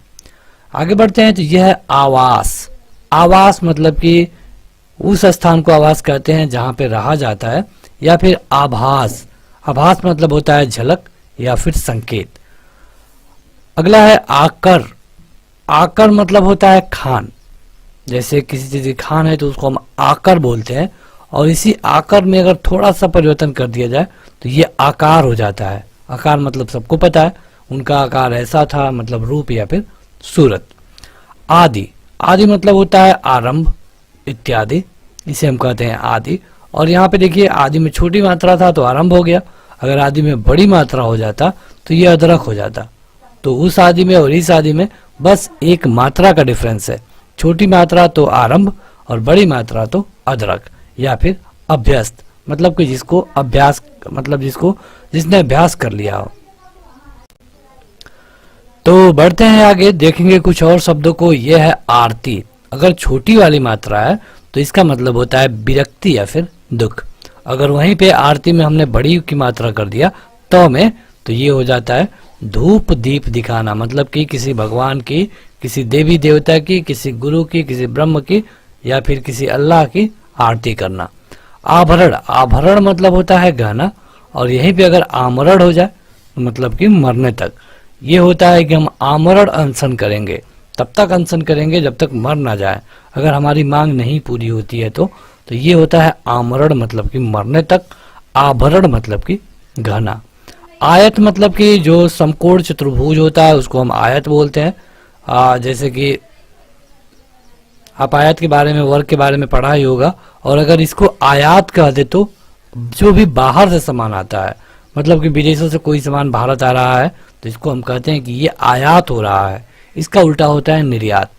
आगे बढ़ते हैं। तो यह है आवास। आवास मतलब कि उस स्थान को आवास कहते हैं जहां पे रहा जाता है, या फिर आभास। आभास मतलब होता है झलक या फिर संकेत। अगला है आकर। आकर मतलब होता है खान, जैसे किसी चीज की खान है तो उसको हम आकर बोलते हैं, और इसी आकर में अगर थोड़ा सा परिवर्तन कर दिया जाए तो ये आकार हो जाता है। आकार मतलब सबको पता है, उनका आकार ऐसा था, मतलब रूप या फिर सूरत। आदि, आदि मतलब होता है आरंभ इत्यादि, इसे हम कहते हैं आदि। और यहाँ पे देखिए, आदि में छोटी मात्रा था तो आरंभ हो गया, अगर आदि में बड़ी मात्रा हो जाता तो ये अदरक हो जाता। तो उस आदि में और इस आदि में बस एक मात्रा का डिफरेंस है। छोटी मात्रा तो आरंभ और बड़ी मात्रा तो अदरक या फिर अभ्यस्त, मतलब कि जिसको अभ्यास, मतलब जिसने अभ्यास कर लिया हो। तो बढ़ते हैं आगे, देखेंगे कुछ और शब्दों को। यह है आरती। अगर छोटी वाली मात्रा है तो इसका मतलब होता है विरक्ति या फिर दुख। अगर वहीं पे आरती में हमने बड़ी की मात्रा कर दिया तो में, तो ये हो जाता है धूप दीप दिखाना, मतलब कि किसी भगवान की, किसी देवी देवता की, किसी गुरु की, किसी ब्रह्म की या फिर किसी अल्लाह की आरती करना। आभरण, आभरण मतलब होता है गहना, और यहीं पे अगर आमरण हो जाए तो मतलब कि मरने तक। ये होता है कि हम आमरण अनशन करेंगे, तब तक अनशन करेंगे जब तक मर ना जाए। अगर हमारी मांग नहीं पूरी होती है तो ये होता है आमरण, मतलब कि मरने तक। आभरण मतलब कि गहना। आयत मतलब कि जो समकोण चतुर्भुज होता है उसको हम आयत बोलते हैं। जैसे कि आप आयत के बारे में, वर्ग के बारे में पढ़ा ही होगा। और अगर इसको आयात कह दे तो जो भी बाहर से सामान आता है, मतलब कि विदेशों से कोई सामान भारत आ रहा है तो इसको हम कहते हैं कि ये आयात हो रहा है। इसका उल्टा होता है निर्यात।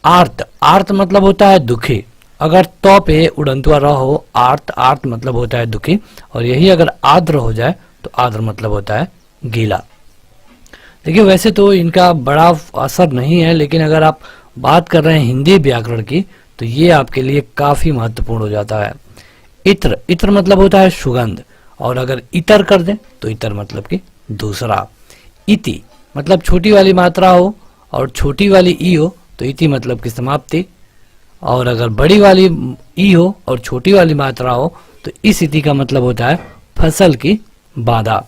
आर्त, आर्त मतलब होता है दुखी। अगर तो पे उड़ंतुआ र हो, आर्त, आर्त मतलब होता है दुखी। और यही अगर आर्द्र हो जाए तो आर्द्र मतलब होता है गीला। देखिए वैसे तो इनका बड़ा असर नहीं है, लेकिन अगर आप बात कर रहे हैं हिंदी व्याकरण की तो ये आपके लिए काफी महत्वपूर्ण हो जाता है। इत्र, इत्र मतलब होता है सुगंध। और अगर इतर कर दें तो इतर मतलब कि दूसरा। इति मतलब छोटी वाली मात्रा हो और छोटी वाली ई हो तो इति मतलब की समाप्ति। और अगर बड़ी वाली ई हो और छोटी वाली मात्रा हो तो इस इति का मतलब होता है फसल की बाधा।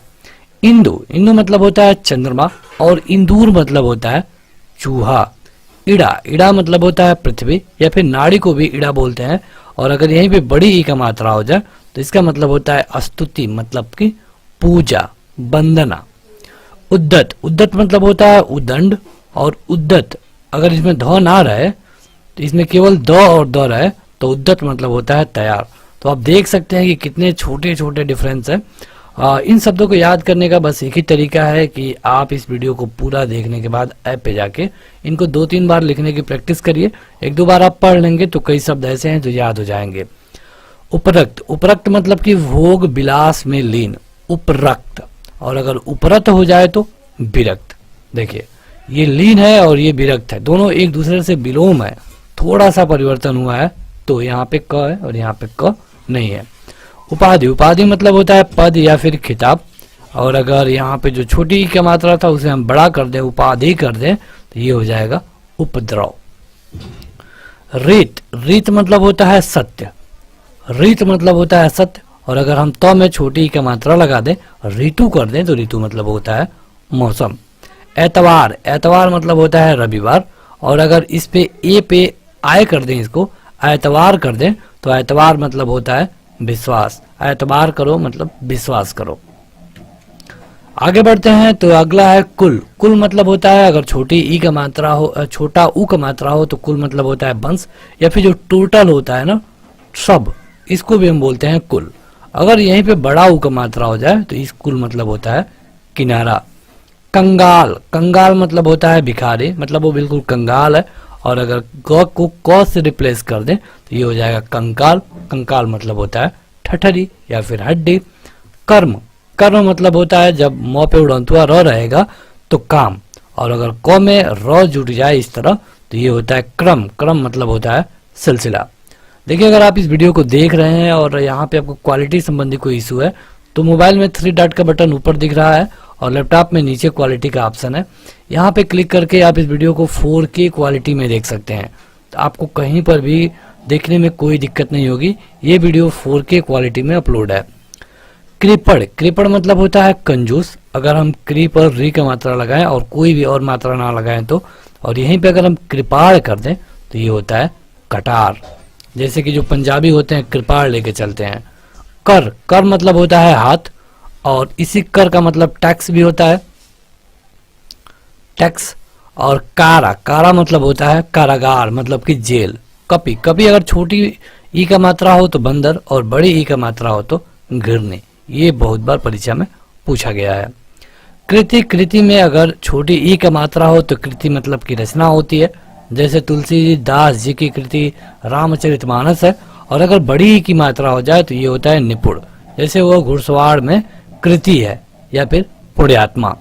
इंदु, इंदु मतलब होता है चंद्रमा, और इंदूर मतलब होता है चूहा। इड़ा, इड़ा मतलब होता है पृथ्वी या फिर नाड़ी को भी इड़ा बोलते हैं। और अगर यहीं पे बड़ी ई का मात्रा हो जाए तो इसका मतलब होता है स्तुति, मतलब कि पूजा, वंदना। उद्दत, उद्दत मतलब होता है उदंड। और उद्दत अगर इसमें ध ना रहे तो इसमें केवल द और द रहे तो उद्दत मतलब होता है तैयार। तो आप देख सकते हैं कि कितने छोटे छोटे डिफरेंस है। इन शब्दों को याद करने का बस एक ही तरीका है कि आप इस वीडियो को पूरा देखने के बाद ऐप पे जाके इनको 2-3 बार लिखने की प्रैक्टिस करिए। 1-2 बार आप पढ़ लेंगे तो कई शब्द ऐसे हैं जो याद हो जाएंगे। उपरक्त, उपरक्त मतलब कि भोग विलास में लीन, उपरक्त। और अगर उपरत हो जाए तो विरक्त। देखिए ये लीन है और ये विरक्त है, दोनों एक दूसरे से विलोम है, थोड़ा सा परिवर्तन हुआ है। तो यहाँ पे क है और यहाँ पे क नहीं है। उपाधि, उपाधि मतलब होता है पद या फिर खिताब। और अगर यहाँ पे जो छोटी की मात्रा था उसे हम बड़ा कर दें, उपाधि कर दें, तो ये हो जाएगा उपद्रव। रीत, रीत मतलब होता है सत्य। रीत मतलब होता है सत्य। और अगर हम तो में छोटी की मात्रा लगा दें, ऋतु कर दें, तो ऋतु मतलब होता है मौसम। एतवार, एतवार मतलब होता है रविवार। और अगर इस पे ए पे आय कर दें, इसको एतवार कर दें, तो एतवार मतलब होता है विश्वास। एतबार करो मतलब विश्वास करो। आगे बढ़ते हैं तो अगला है कुल। कुल मतलब होता है अगर छोटी ई का मात्रा हो, छोटा ऊ का मात्रा हो तो कुल मतलब होता है वंश या फिर जो टोटल होता है ना, सब, इसको भी हम बोलते हैं कुल। अगर यहीं पे बड़ा ऊ का मात्रा हो जाए तो इस कुल मतलब होता है किनारा। कंगाल, कंगाल मतलब होता है भिखारी, मतलब वो बिल्कुल कंगाल है। और अगर ग को क से रिप्लेस कर दें तो ये हो जाएगा कंकाल। कंकाल मतलब होता है ठठरी या फिर हड्डी। कर्म, कर्म मतलब होता है जब मौ पे उड़ंतुआ र रहेगा तो काम। और अगर क में र जुट जाए इस तरह तो ये होता है क्रम। क्रम मतलब होता है सिलसिला। देखिए अगर आप इस वीडियो को देख रहे हैं और यहाँ पे आपको क्वालिटी संबंधी कोई इशू है तो मोबाइल में 3 डॉट का बटन ऊपर दिख रहा है और लैपटॉप में नीचे क्वालिटी का ऑप्शन है। यहाँ पे क्लिक करके आप इस वीडियो को 4K क्वालिटी में देख सकते हैं। तो आपको कहीं पर भी देखने में कोई दिक्कत नहीं होगी। ये वीडियो 4K क्वालिटी में अपलोड है। कृपण, कृपण मतलब होता है कंजूस। अगर हम कृ पर री का मात्रा लगाएं और कोई भी और मात्रा ना लगाएं तो, और यहीं पे अगर हम कृपाण कर दें तो ये होता है कटार। जैसे कि जो पंजाबी होते हैं कृपाण लेके चलते हैं। कर, कर मतलब होता है हाथ। और इसी कर का मतलब टैक्स भी होता है, टैक्स। और कारा, कारा मतलब होता है कारागार, मतलब कि जेल। कपि, कपि अगर छोटी ई का मात्रा हो तो बंदर और बड़ी ई का मात्रा हो तो घिरनी। ये बहुत बार परीक्षा में पूछा गया है। कृति, कृति में अगर छोटी ई का मात्रा हो तो कृति मतलब की रचना होती है, जैसे तुलसीदास जी की कृति रामचरितमानस है। और अगर बड़ी ई की मात्रा हो जाए तो ये होता है निपुण, जैसे वो घुड़सवार में कृति है या फिर पुण्यात्मा।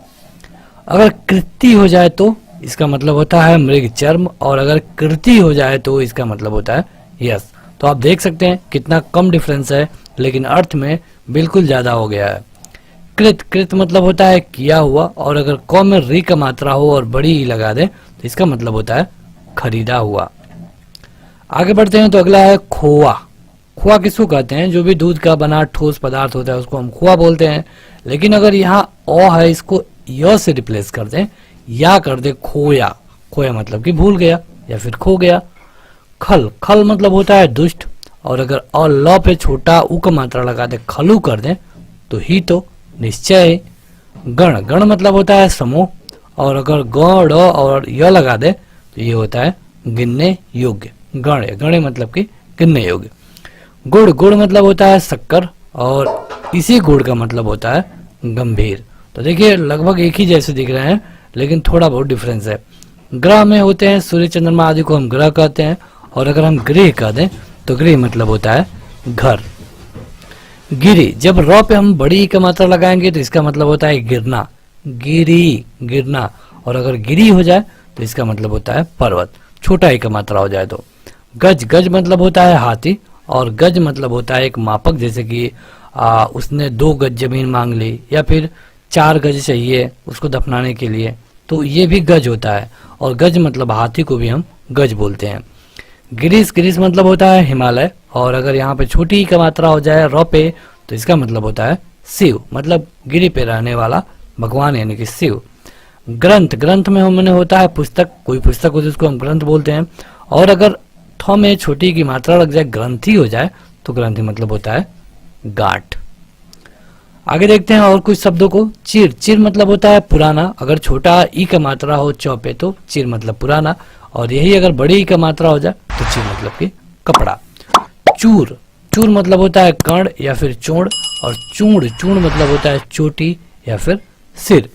अगर कृति हो जाए तो इसका मतलब होता है मृग चर्म, और अगर कृति हो जाए तो इसका मतलब होता है यश। तो आप देख सकते हैं कितना कम डिफरेंस है, लेकिन अर्थ में बिल्कुल ज्यादा हो गया है। कृत, कृत मतलब होता है किया हुआ, और अगर क में री का मात्रा हो और बड़ी ई लगा दे तो इसका मतलब होता है खरीदा हुआ। आगे बढ़ते हैं तो अगला है खोआ। खोआ किसको कहते हैं? जो भी दूध का बना ठोस पदार्थ होता है उसको हम खोआ बोलते हैं। लेकिन अगर यहाँ ओ है, इसको य से रिप्लेस कर दें या कर दे खोया। खोया मतलब कि भूल गया या फिर खो गया। खल, खल मतलब होता है दुष्ट, और अगर अ ल पे छोटा उ का मात्रा लगा दे खलू कर दे तो ही तो निश्चय। गण, गण मतलब होता है समूह, और अगर ग ड और य लगा दे तो ये होता है गिनने योग्य। गण, गण मतलब कि गिनने योग्य। गुड़, गुड़ मतलब होता है शक्कर, और इसी गुड़ का मतलब होता है गंभीर। तो देखिए लगभग एक ही जैसे दिख रहे हैं, लेकिन थोड़ा बहुत डिफरेंस है। ग्रह में होते हैं सूर्य चंद्रमा आदि को हम ग्रह कहते हैं, और अगर हम गृह कह दें तो गृह मतलब होता है घर। गिरी, जब र पे हम बड़ी का मात्रा लगाएंगे तो इसका मतलब होता है गिरना। गिरी, गिरना। और अगर गिरी हो जाए तो इसका मतलब होता है पर्वत, छोटा ई का मात्रा हो जाए तो। गज, गज मतलब होता है हाथी, और गज मतलब होता है एक मापक, जैसे कि उसने 2 गज जमीन मांग ली या फिर 4 गज चाहिए उसको दफनाने के लिए, तो ये भी गज होता है। और गज मतलब हाथी को भी हम गज बोलते हैं। गिरीश, गिरीश मतलब होता है हिमालय, और अगर यहाँ पे छोटी ई का मात्रा हो जाए र पे तो इसका मतलब होता है शिव, मतलब गिरी पे रहने वाला भगवान यानी कि शिव। ग्रंथ, ग्रंथ में हमने होता है पुस्तक, कोई पुस्तक हो जिसको हम ग्रंथ बोलते हैं। और अगर थ में छोटी की मात्रा लग जाए ग्रंथी हो जाए तो ग्रंथी मतलब होता है गांठ। आगे देखते हैं और कुछ शब्दों को। चिर, चिर मतलब होता है पुराना, अगर छोटा ई का मात्रा हो चौ पे तो चिर मतलब पुराना, और यही अगर बड़ी ई का मात्रा हो जाए तो चिर मतलब कि कपड़ा। चूर, चूर मतलब होता है कर्ण या फिर चोड़, और चूड़, चूड़ मतलब होता है चोटी या फिर सिर।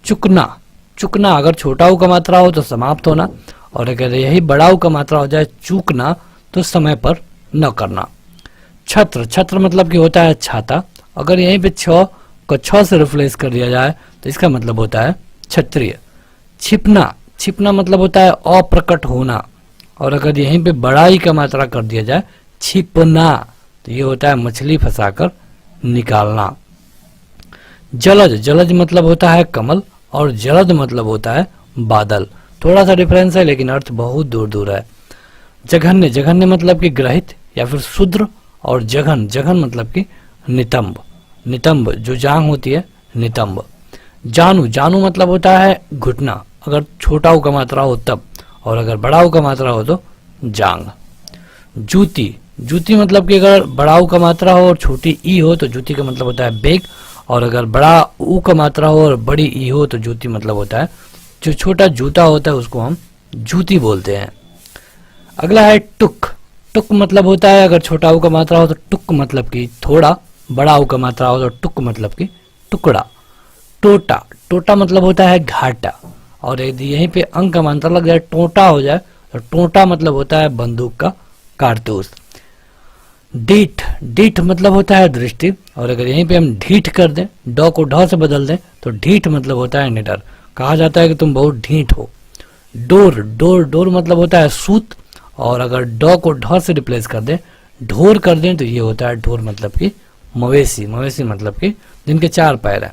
चुकना, चुकना अगर छोटा ऊ का मात्रा हो तो समाप्त होना, और अगर यही बड़ा ऊ का मात्रा हो जाए चूकना तो समय पर न करना। छत्र, छत्र मतलब कि होता है छाता, अगर यहीं पे छ को छ से रिप्लेस कर दिया जाए तो इसका मतलब होता है क्षत्रिय। छिपना, छिपना मतलब होता है अप्रकट होना, और अगर यहीं पे बड़ा ई का मात्रा कर दिया जाए छिपना तो ये होता है मछली फंसाकर निकालना। जलज, जलज मतलब होता है कमल, और जलद मतलब होता है बादल। थोड़ा सा डिफरेंस है लेकिन अर्थ बहुत दूर दूर है। जघन्य, जघन्य मतलब कि ग्रहित या फिर शूद्र, और जघन, जघन मतलब कि नितंब, नितंब जो जांग होती है नितंब। जानू, जानू मतलब होता है घुटना, अगर छोटा ऊ का मात्रा हो तब, और अगर बड़ा ऊ का मात्रा हो तो जांग। जूती, जूती मतलब कि अगर बड़ा ऊ का मात्रा हो और छोटी ई हो तो जूती का मतलब होता है बेग, और अगर बड़ा ऊ का मात्रा हो और बड़ी ई हो तो जूती मतलब होता है जो छोटा जूता होता है उसको हम जूती बोलते हैं। अगला है टुक, टुक मतलब होता है अगर छोटा ऊ का मात्रा हो तो टुक मतलब कि थोड़ा, बड़ा ऊ का मात्रा हो तो टुक मतलब कि टुकड़ा। टोटा, टोटा मतलब होता है घाटा, और यदि यहीं पे अंक का मात्रा लग जाए टोटा हो जाए तो टोटा मतलब होता है बंदूक का कारतूस। डीठ, डीठ मतलब होता है दृष्टि, और अगर यहीं पे हम ढीठ कर दें, ड को ढ से बदल दें तो ढीठ मतलब होता है निडर, कहा जाता है कि तुम बहुत ढीठ हो। डोर, डोर, डोर मतलब होता है सूत, और अगर ड को ढ से रिप्लेस कर दें ढोर कर दें तो ये होता है ढोर मतलब कि मवेशी, मवेशी मतलब कि जिनके 4 पैर हैं।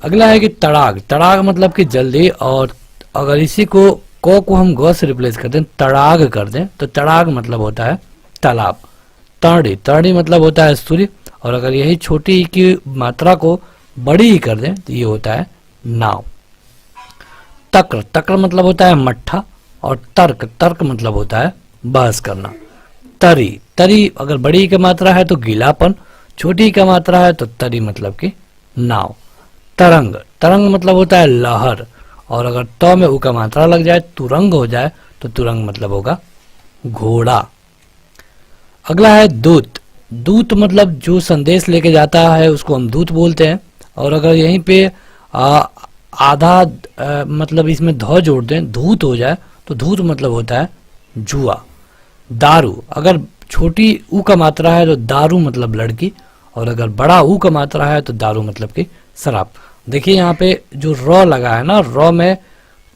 अगला है कि तड़ाग, तड़ाग मतलब कि जल्दी, और अगर इसी को हम ग से रिप्लेस कर दें तड़ाग कर दें तो तड़ाग मतलब होता है तालाब। तरणी, तरणी मतलब होता है सूर्य, और अगर यही छोटी ई की मात्रा को बड़ी ई कर दें तो ये होता है नाव। तक्र, तक्र मतलब होता है मट्ठा, और तर्क, तर्क मतलब होता है बहस करना। तरी, तरी अगर बड़ी की मात्रा है तो गीलापन, छोटी की मात्रा है तो तरी मतलब कि नाव। तरंग, तरंग मतलब होता है लहर, और अगर त में उ का मात्रा लग जाए तुरंग हो जाए तो तुरंग मतलब होगा घोड़ा। अगला है दूत, दूत मतलब जो संदेश लेके जाता है उसको हम दूत बोलते हैं। और अगर यहीं पे आधा मतलब इसमें ध जोड़ दें, धूत हो जाए, तो धूत मतलब होता है जुआ। दारू, अगर छोटी ऊ का मात्रा है तो दारू मतलब लड़की, और अगर बड़ा ऊ का मात्रा है तो दारू मतलब कि शराब। देखिए यहाँ पे जो रॉ लगा है ना, रॉ में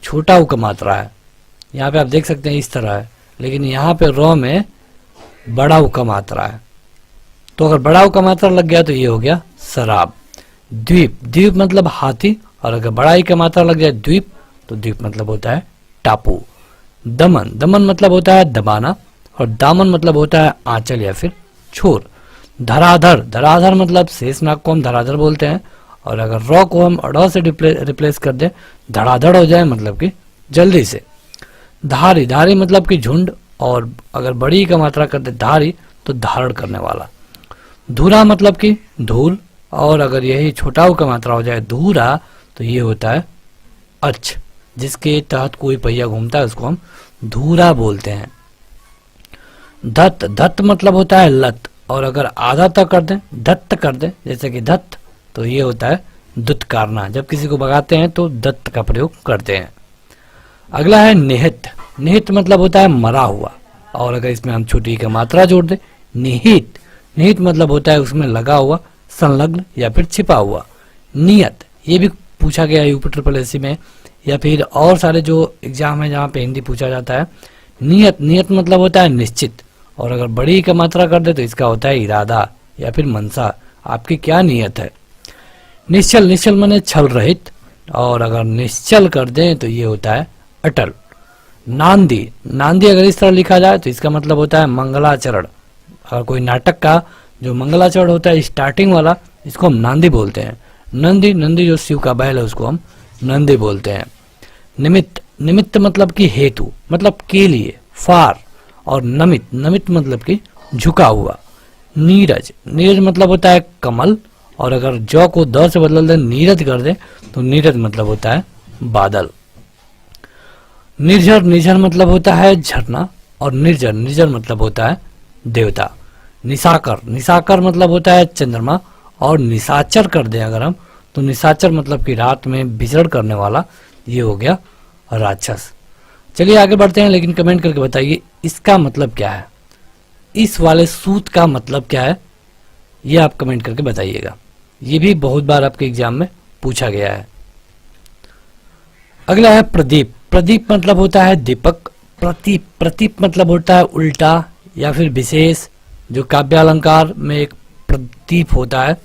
छोटा ऊ का मात्रा है, यहाँ पे आप देख सकते हैं इस तरह है, लेकिन यहाँ पे रॉ में बड़ा ऊ का मात्रा है। तो अगर बड़ा ऊ का मात्रा लग गया तो ये हो गया शराब। द्वीप, द्वीप मतलब हाथी, और अगर बड़ा ई का मात्रा लग जाए द्वीप, तो द्वीप मतलब होता है टापू। दमन, दमन मतलब होता है दबाना, और दामन मतलब होता है आंचल या फिर छोर। धराधर, धराधर मतलब शेषनाग को हम धराधर बोलते हैं, और अगर रॉ को हम ड़ से रिप्लेस कर दें, धड़ाधड़ हो जाए मतलब कि जल्दी से। धारी, धारी मतलब कि झुंड, और अगर बड़ी का मात्रा कर दे धारी तो धारण करने वाला। धूरा मतलब कि धूल, और अगर यही छोटा का मात्रा हो जाए धूरा तो ये होता है अक्ष, जिसके तहत कोई पहिया घूमता है उसको हम धूरा बोलते हैं। धत्त, धत्त मतलब होता है लत, और अगर आधा तक कर दें, धत्त कर दें, जैसे कि धत्त, तो ये होता है दुत्कारना। जब किसी को भगाते हैं तो दत्त का प्रयोग करते हैं। अगला है निहित, निहित मतलब होता है मरा हुआ, और अगर इसमें हम छोटी का मात्रा जोड़ दें निहित, निहित मतलब होता है उसमें लगा हुआ, संलग्न या फिर छिपा हुआ। नियत, ये भी पूछा गया है यूपी ट्रिपल एससी में, या फिर और सारे जो एग्जाम है जहाँ पे हिंदी पूछा जाता है। नियत, नियत मतलब होता है निश्चित, और अगर बड़ी का मात्रा कर दे तो इसका होता है इरादा या फिर मनसा, आपकी क्या नियत है। निश्चल, निश्चल माने छल रहित, और अगर निश्चल कर दें तो ये होता है अटल। नांदी, नांदी अगर इस तरह लिखा जाए तो इसका मतलब होता है मंगलाचरण। अगर कोई नाटक का जो मंगलाचरण होता है स्टार्टिंग वाला, इसको हम नांदी बोलते हैं। नंदी, नंदी जो शिव का बैल है उसको हम नंदी बोलते हैं। निमित्त, निमित्त मतलब कि हेतु, मतलब के लिए, फार, और नमित, नमित मतलब कि झुका हुआ। नीरज, नीरज मतलब होता है कमल, और अगर जौ को द से बदल दे नीरज कर दे तो नीरज मतलब होता है बादल। निर्झर, निर्झर मतलब होता है झरना, और निर्जर, निर्जर मतलब होता है देवता। निशाकर, निशाकर मतलब होता है चंद्रमा, और निशाचर कर दें अगर हम तो निशाचर मतलब कि रात में विचरण करने वाला, ये हो गया राक्षस। चलिए आगे बढ़ते हैं, लेकिन कमेंट करके बताइए इसका मतलब क्या है, इस वाले सूत का मतलब क्या है, ये आप कमेंट करके बताइएगा। ये भी बहुत बार आपके एग्जाम में पूछा गया है। अगला है प्रदीप, प्रदीप मतलब होता है दीपक। प्रतीप, प्रतीप मतलब होता है उल्टा या फिर विशेष, जो काव्य अलंकार में एक प्रतीप होता है।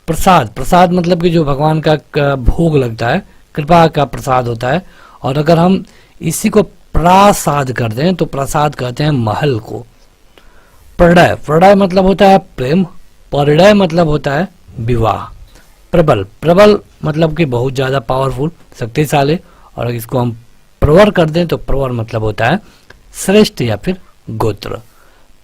प्रसाद, प्रसाद मतलब कि जो भगवान का भोग लगता है, कृपा का प्रसाद होता है, और अगर हम इसी को प्रासाद कर दें तो प्रसाद कहते हैं महल को। प्रणय, प्रणय मतलब होता है प्रेम, परिणय मतलब होता है विवाह। प्रबल, प्रबल मतलब कि बहुत ज्यादा पावरफुल, शक्तिशाली, और अगर इसको हम प्रवर कर दें तो प्रवर मतलब होता है श्रेष्ठ या फिर गोत्र।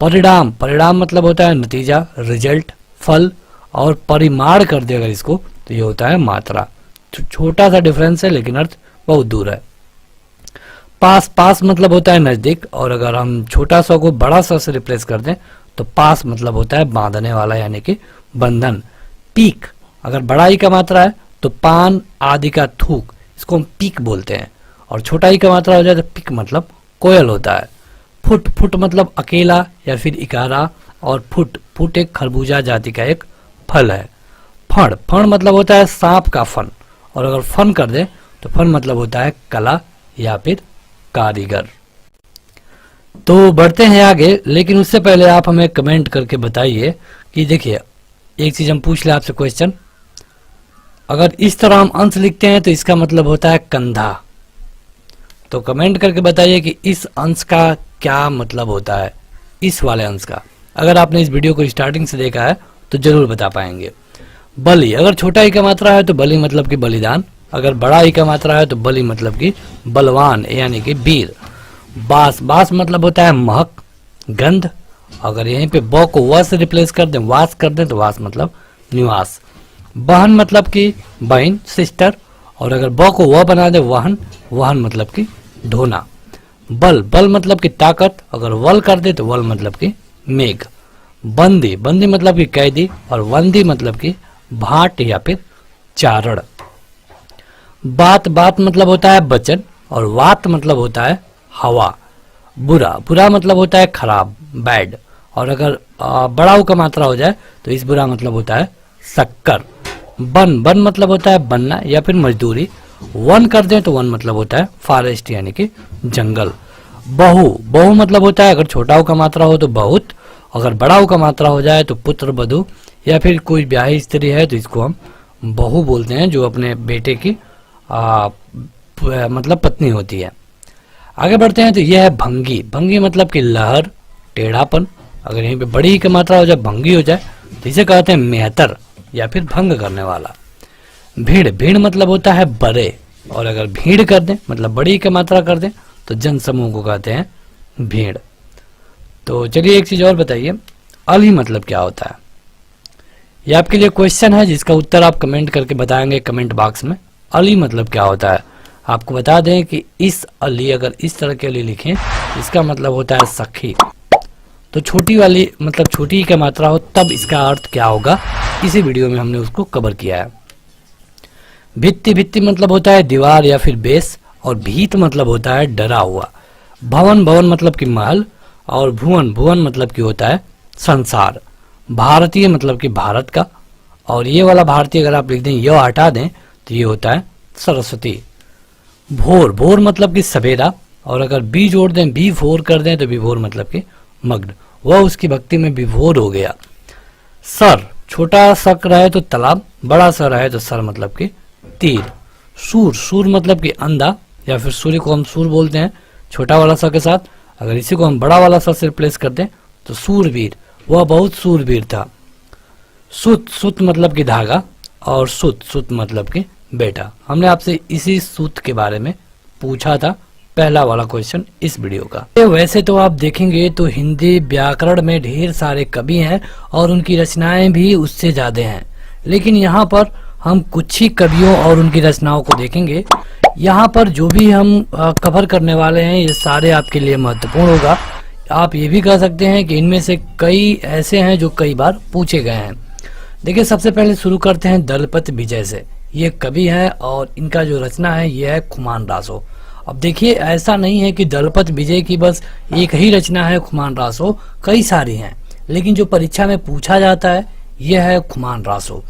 परिणाम, परिणाम मतलब होता है नतीजा, रिजल्ट, फल, और परिमाण कर दे अगर इसको तो ये होता है मात्रा। छोटा सा डिफरेंस है लेकिन अर्थ बहुत दूर है। पास, पास मतलब होता है नजदीक, और अगर हम छोटा सा को बड़ा सा से रिप्लेस कर दें तो पास मतलब होता है बांधने वाला यानी कि बंधन। पीक, अगर बड़ा ई का मात्रा है तो पान आदि का थूक, इसको हम पीक बोलते हैं, और छोटा ई का मात्रा हो जाए तो पिक मतलब कोयल होता है। फुट, फुट मतलब अकेला या फिर इकारा, और फुट, फुट एक खरबूजा जाति का एक फल है। फण, फण मतलब होता है सांप का फन, और अगर फन कर दे तो फन मतलब होता है कला या फिर कारीगर। तो बढ़ते हैं आगे, लेकिन उससे पहले आप हमें कमेंट करके बताइए कि देखिए एक चीज हम पूछ ले आपसे क्वेश्चन, अगर इस तरह हम अंश लिखते हैं तो इसका मतलब होता है कंधा। तो कमेंट करके बताइए कि इस अंश का क्या मतलब होता है, इस वाले अंश का। अगर आपने इस वीडियो को स्टार्टिंग से देखा है तो जरूर बता पाएंगे। बलि, अगर छोटा ई का मात्रा है तो बलि मतलब कि बलिदान, अगर बड़ा ई का मात्रा है तो बलि मतलब कि बलवान यानी कि वीर। बास, बास मतलब होता है महक, गंध, अगर यहीं पे ब को व से रिप्लेस कर दें, वास कर दें तो वास मतलब निवास। बहन मतलब कि बहन, सिस्टर, और अगर ब को व बना दे वाहन, वाहन मतलब कि ढोना। बल, बल मतलब कि ताकत, अगर वल कर दे तो वल मतलब कि मेघ। बंदी, बंदी मतलब कि कैदी, और वंदी मतलब कि भाट या फिर चारण। बात, बात मतलब होता है वचन, और वात मतलब होता है हवा। बुरा, बुरा मतलब होता है खराब, बैड, और अगर बड़ा ऊ का मात्रा हो जाए तो इस बुरा मतलब होता है शक्कर। वन, वन मतलब होता है बनना या फिर मजदूरी। वन कर दें तो वन मतलब होता है फॉरेस्ट यानी कि जंगल। बहु, बहु मतलब होता है अगर छोटा ऊ का मात्रा हो तो बहुत, अगर बड़ा ऊ का मात्रा हो जाए तो पुत्र वधू, या फिर कोई ब्याही स्त्री है तो इसको हम बहु बोलते हैं, जो अपने बेटे की मतलब पत्नी होती है। आगे बढ़ते हैं तो यह है भंगी। भंगी मतलब कि लहर, टेढ़ापन। अगर यहीं पे बड़ी की मात्रा हो जाए, भंगी हो जाए, तो इसे कहते हैं मेहतर या फिर भंग करने वाला। भीड़, भीड़ मतलब होता है बड़े, और अगर भीड़ कर दें मतलब बड़ी की मात्रा कर दें तो जन समूह को कहते हैं भीड़। तो चलिए एक चीज और बताइए, अली मतलब क्या होता है? ये आपके लिए क्वेश्चन है जिसका उत्तर आप कमेंट करके बताएंगे कमेंट बॉक्स में। अली मतलब क्या होता है? आपको बता दें कि इस अली, अगर इस तरह के अली लिखें इसका मतलब होता है सखी। तो छोटी वाली मतलब छोटी की मात्रा हो तब इसका अर्थ क्या होगा, इसी वीडियो में हमने उसको कवर किया है। भित्ति, भित्ति मतलब होता है दीवार या फिर बेस, और भीत मतलब होता है डरा हुआ। भवन, भवन मतलब कि महल, और भुवन, भुवन मतलब कि होता है संसार। भारतीय मतलब कि भारत का, और ये वाला भारतीय अगर आप लिख दें, यह हटा दें तो ये होता है सरस्वती। भोर, भोर मतलब कि सवेरा, और अगर बी जोड़ दें, बी भोर कर दें तो विभोर मतलब कि मग्न, वह उसकी भक्ति में विभोर हो गया। सर, छोटा सक रहे तो तालाब, बड़ा सर रहे तो सर मतलब कि तीर। सूर, सूर मतलब कि अंधा, या फिर सूर्य को हम सूर बोलते हैं छोटा वाला स के साथ, अगर इसी को हम बड़ा वाला स से रिप्लेस कर दें तो सूरवीर, वह बहुत सूरवीर था। सुत, सुत मतलब कि धागा, और सुत, सुत मतलब कि बेटा। हमने आपसे इसी सूत के बारे में पूछा था, पहला वाला क्वेश्चन इस वीडियो का। वैसे तो आप देखेंगे तो हिंदी व्याकरण में ढेर सारे कवि हैं और उनकी रचनाएं भी उससे ज्यादा हैं, लेकिन यहाँ पर हम कुछ ही कवियों और उनकी रचनाओं को देखेंगे। यहाँ पर जो भी हम कवर करने वाले हैं ये सारे आपके लिए महत्वपूर्ण होगा। आप ये भी कह सकते हैं कि इनमें से कई ऐसे हैं जो कई बार पूछे गए हैं। देखिए, सबसे पहले शुरू करते हैं दलपत विजय से। ये कवि हैं और इनका जो रचना है ये है खुमान रासो। अब देखिए, ऐसा नहीं है कि दलपत विजय की बस एक ही रचना है खुमान रासो, कई सारी हैं, लेकिन जो परीक्षा में पूछा जाता है यह है खुमान रासो।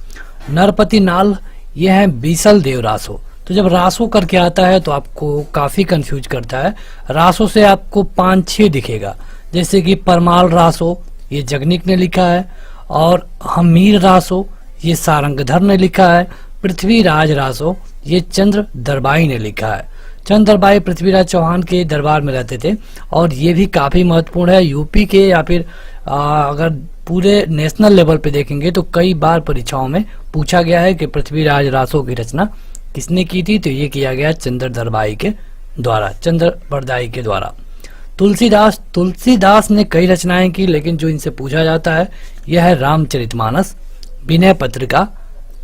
नरपति नाल, यह है बीसल देव रासो। तो जब रासो करके आता है तो आपको काफी कंफ्यूज करता है। रासो से आपको 5-6 दिखेगा, जैसे कि परमाल रासो, ये जगनिक ने लिखा है, और हमीर रासो, ये सारंगधर ने लिखा है। पृथ्वीराज रासो, ये चंद्र दरबाई ने लिखा है। चंद्र दरबाई पृथ्वीराज चौहान के दरबार में रहते थे, और ये भी काफी महत्वपूर्ण है। यूपी के या फिर अगर पूरे नेशनल लेवल पे देखेंगे तो कई बार परीक्षाओं में पूछा गया है कि पृथ्वीराज रासो की रचना किसने की थी, तो ये किया गया चंद्र दरबाई के द्वारा, चंद्र बरदाई के द्वारा। तुलसीदास, तुलसीदास ने कई रचनाएं की, लेकिन जो इनसे पूछा जाता है यह है रामचरितमानस, विनय पत्रिका,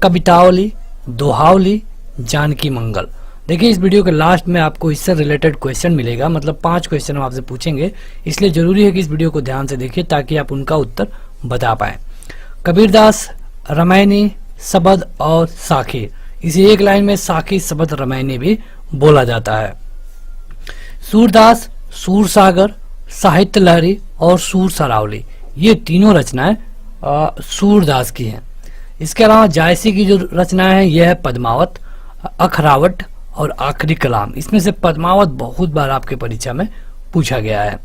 कवितावली, दोहावली, जानकी मंगल। देखिए, इस वीडियो के लास्ट में आपको इससे रिलेटेड क्वेश्चन मिलेगा, मतलब 5 क्वेश्चन हम आपसे पूछेंगे, इसलिए जरूरी है कि इस वीडियो को ध्यान से देखिए ताकि आप उनका उत्तर बता पाए। कबीरदास, रामायणी, सबद और साखी, इसी एक लाइन में साखी, सबद, रामायणी भी बोला जाता है। सूरदास, सूरसागर, साहित्य लहरी और सूर सरावली, ये तीनों रचनाएं सूरदास की हैं। इसके अलावा जायसी की जो रचनाएं हैं यह है पद्मावत, अखरावट और आखिरी कलाम। इसमें से पद्मावत बहुत बार आपके परीक्षा में पूछा गया है।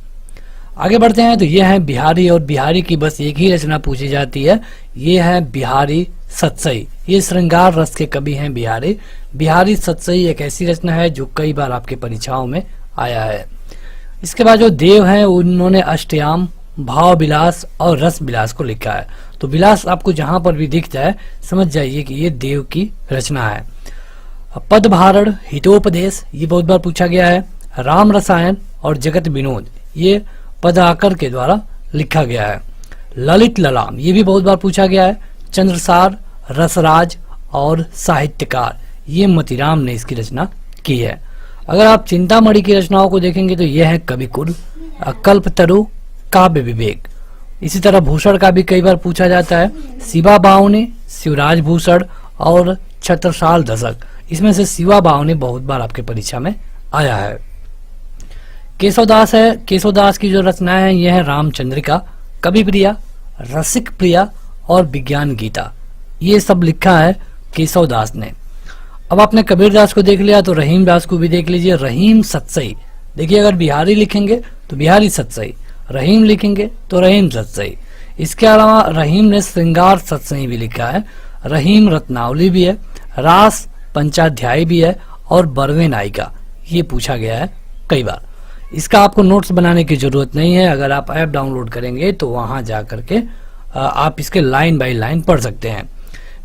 आगे बढ़ते हैं तो यह है बिहारी, और बिहारी की बस एक ही रचना पूछी जाती है, ये है बिहारी सतसई। ये श्रृंगार रस के कवि हैं बिहारी। बिहारी सतसई एक ऐसी रचना है जो कई बार आपके परीक्षाओं में आया है। इसके बाद जो देव हैं उन्होंने अष्टयाम, भाव विलास और रस विलास को लिखा है। तो विलास आपको जहां पर भी दिख जाए समझ जाइए कि ये देव की रचना है। पदभारण, हितोपदेश, ये बहुत बार पूछा गया है। राम रसायन और जगत विनोद, ये पदाकर के द्वारा लिखा गया है। ललित ललाम, ये भी बहुत बार पूछा गया है। चंद्रसार, रसराज और साहित्यकार, ये मतीराम ने इसकी रचना की है। अगर आप चिंतामणि की रचनाओं को देखेंगे तो यह है कविकुल, कल्पतरु, काव्य विवेक, इसी तरह भूषण का भी कई बार पूछा जाता है, शिवा बावने, शिवराज भूषण और छत्रसाल दशक। इसमें से शिवा बावने बहुत बार आपके परीक्षा में आया है। केशवदास है, केशवदास की जो रचनाएं हैं यह है रामचंद्रिका, कवि प्रिया, रसिक प्रिया और विज्ञान गीता। ये सब लिखा है केशवदास ने। अब आपने कबीरदास को देख लिया तो रहीम दास को भी देख लीजिए। रहीम सतसई, देखिए अगर बिहारी लिखेंगे तो बिहारी सतसई, रहीम लिखेंगे तो रहीम सतसई। इसके अलावा रहीम ने श्रृंगार सतसई भी लिखा है, रहीम रत्नावली भी है, रास पंचाध्याय भी है और बरवे नायिका। ये पूछा गया है कई बार। इसका आपको नोट्स बनाने की जरूरत नहीं है, अगर आप ऐप डाउनलोड करेंगे तो वहां जा करके आप इसके लाइन बाय लाइन पढ़ सकते हैं।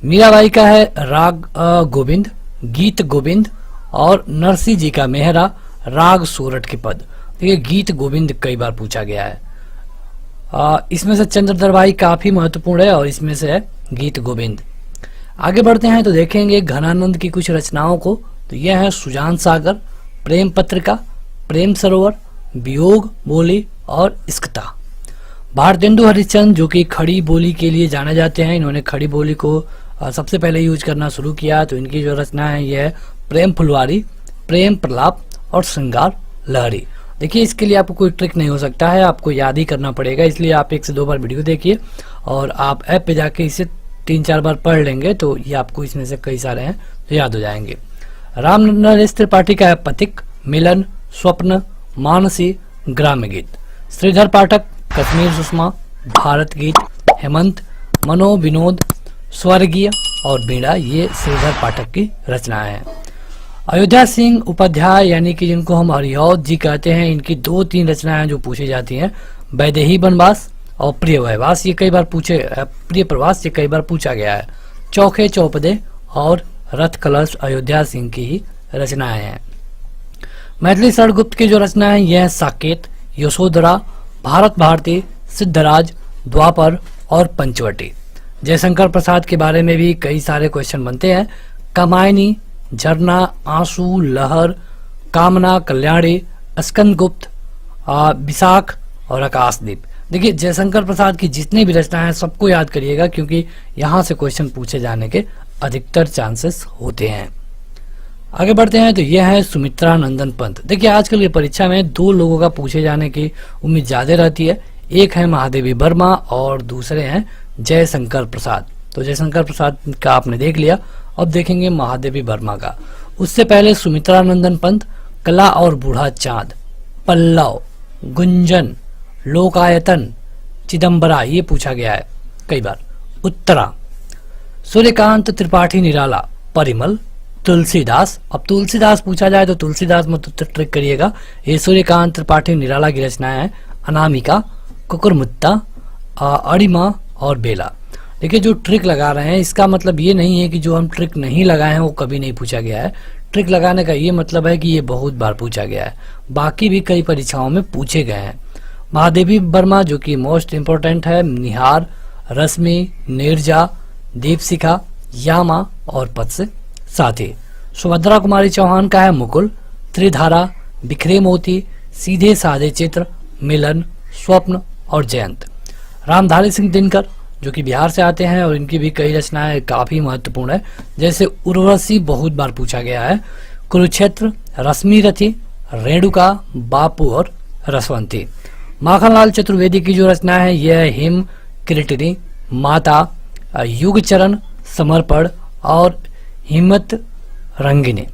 मीराबाई का है राग गोविंद, गीत गोविंद और नरसिंह जी का मेहरा राग सोरठ के पद। तो ये गीत गोविंद कई बार पूछा गया है। इसमें से चंद्रधर भाई काफी महत्वपूर्ण है और इसमें से है गीत गोविंद। आगे बढ़ते हैं तो देखेंगे घनानंद की कुछ रचनाओं को। तो यह है सुजान सागर, प्रेम पत्रिका, प्रेम सरोवर, वियोग बोली और इश्कता। भारतेंदु हरिश्चंद्र जो कि खड़ी बोली के लिए जाने जाते हैं, इन्होंने खड़ी बोली को सबसे पहले यूज करना शुरू किया। तो इनकी जो रचना है यह है प्रेम फुलवारी, प्रेम प्रलाप और श्रृंगार लहरी। देखिए इसके लिए आपको कोई ट्रिक नहीं हो सकता है, आपको याद ही करना पड़ेगा, इसलिए आप 1 से 2 बार वीडियो देखिए और आप ऐप पे जाके इसे 3-4 बार पढ़ लेंगे तो ये आपको इसमें से कई सारे हैं तो याद हो जाएंगे। राम नरेश त्रिपाठी का है पथिक, मिलन, स्वप्न, मानसी, ग्राम्य गीत। श्रीधर पाठक कश्मीर सुषमा, भारत गीत, हेमंत, मनो विनोद, स्वर्गीय और बीड़ा, ये श्रीधर पाठक की रचनाएं हैं। अयोध्या सिंह उपाध्याय यानी कि जिनको हम अरियौध जी कहते हैं, इनकी 2-3 रचनाएं जो पूछी जाती हैं, वैदेही वनवास और प्रिय वैवास, ये कई बार पूछे, प्रिय प्रवास ये कई बार पूछा गया है। चौखे चौपदे और रथ कलश अयोध्या सिंह की ही रचनाएं हैं। मैथिली शरण गुप्त की जो रचना है यह साकेत, यशोधरा, भारत भारती, सिद्धराज, द्वापर और पंचवटी। जयशंकर प्रसाद के बारे में भी कई सारे क्वेश्चन बनते हैं। कामायनी, झरना, आंसू, लहर, कामना, कल्याणी, स्कंद गुप्त, विशाख और आकाशदीप। देखिए जयशंकर प्रसाद की जितनी भी रचना है सबको याद करिएगा क्योंकि यहाँ से क्वेश्चन पूछे जाने के अधिकतर चांसेस होते हैं। आगे बढ़ते हैं तो यह है सुमित्रा नंदन पंत। देखिए आजकल की परीक्षा में 2 लोगों का पूछे जाने की उम्मीद ज्यादा रहती है, एक है महादेवी वर्मा और दूसरे हैं जयशंकर प्रसाद। तो जयशंकर प्रसाद का आपने देख लिया, अब देखेंगे महादेवी वर्मा का। उससे पहले सुमित्रा नंदन पंत, कला और बूढ़ा चांद, पल्लव, गुंजन, लोकायतन, चिदम्बरा, ये पूछा गया है कई बार। उत्तरा, सूर्यकांत त्रिपाठी निराला, परिमल, तुलसीदास। अब तुलसीदास पूछा जाए तो तुलसीदास मत ट्रिक करिएगा, ये सूर्यकांत त्रिपाठी निराला की रचना है। अनामिका, कुकुरमुत्ता, अड़िमा और बेला। देखिए जो ट्रिक लगा रहे हैं इसका मतलब ये नहीं है कि जो हम ट्रिक नहीं लगाए हैं वो कभी नहीं पूछा गया है। ट्रिक लगाने का ये मतलब है कि ये बहुत बार पूछा गया है, बाकी भी कई परीक्षाओं में पूछे गए हैं। महादेवी वर्मा जो कि मोस्ट इंपोर्टेंट है, निहार, रश्मि, नीरजा, दीपशिखा, यामा और पद से साथी। सुभद्रा कुमारी चौहान का है मुकुल, त्रिधारा, बिखरे मोती, सीधे साधे चित्र, मिलन, स्वप्न और जयंत। रामधारी सिंह दिनकर जो कि बिहार से आते हैं और इनकी भी कई रचनाएं काफी महत्वपूर्ण है, जैसे उर्वशी बहुत बार पूछा गया है, कुरुक्षेत्र, रश्मि रथी, रेणुका, बापू और रसवंती। माखनलाल चतुर्वेदी की जो रचना है यह हिम, किरीटिनी, माता, युगचरण, समर्पण और हिम्मत रंगिनी।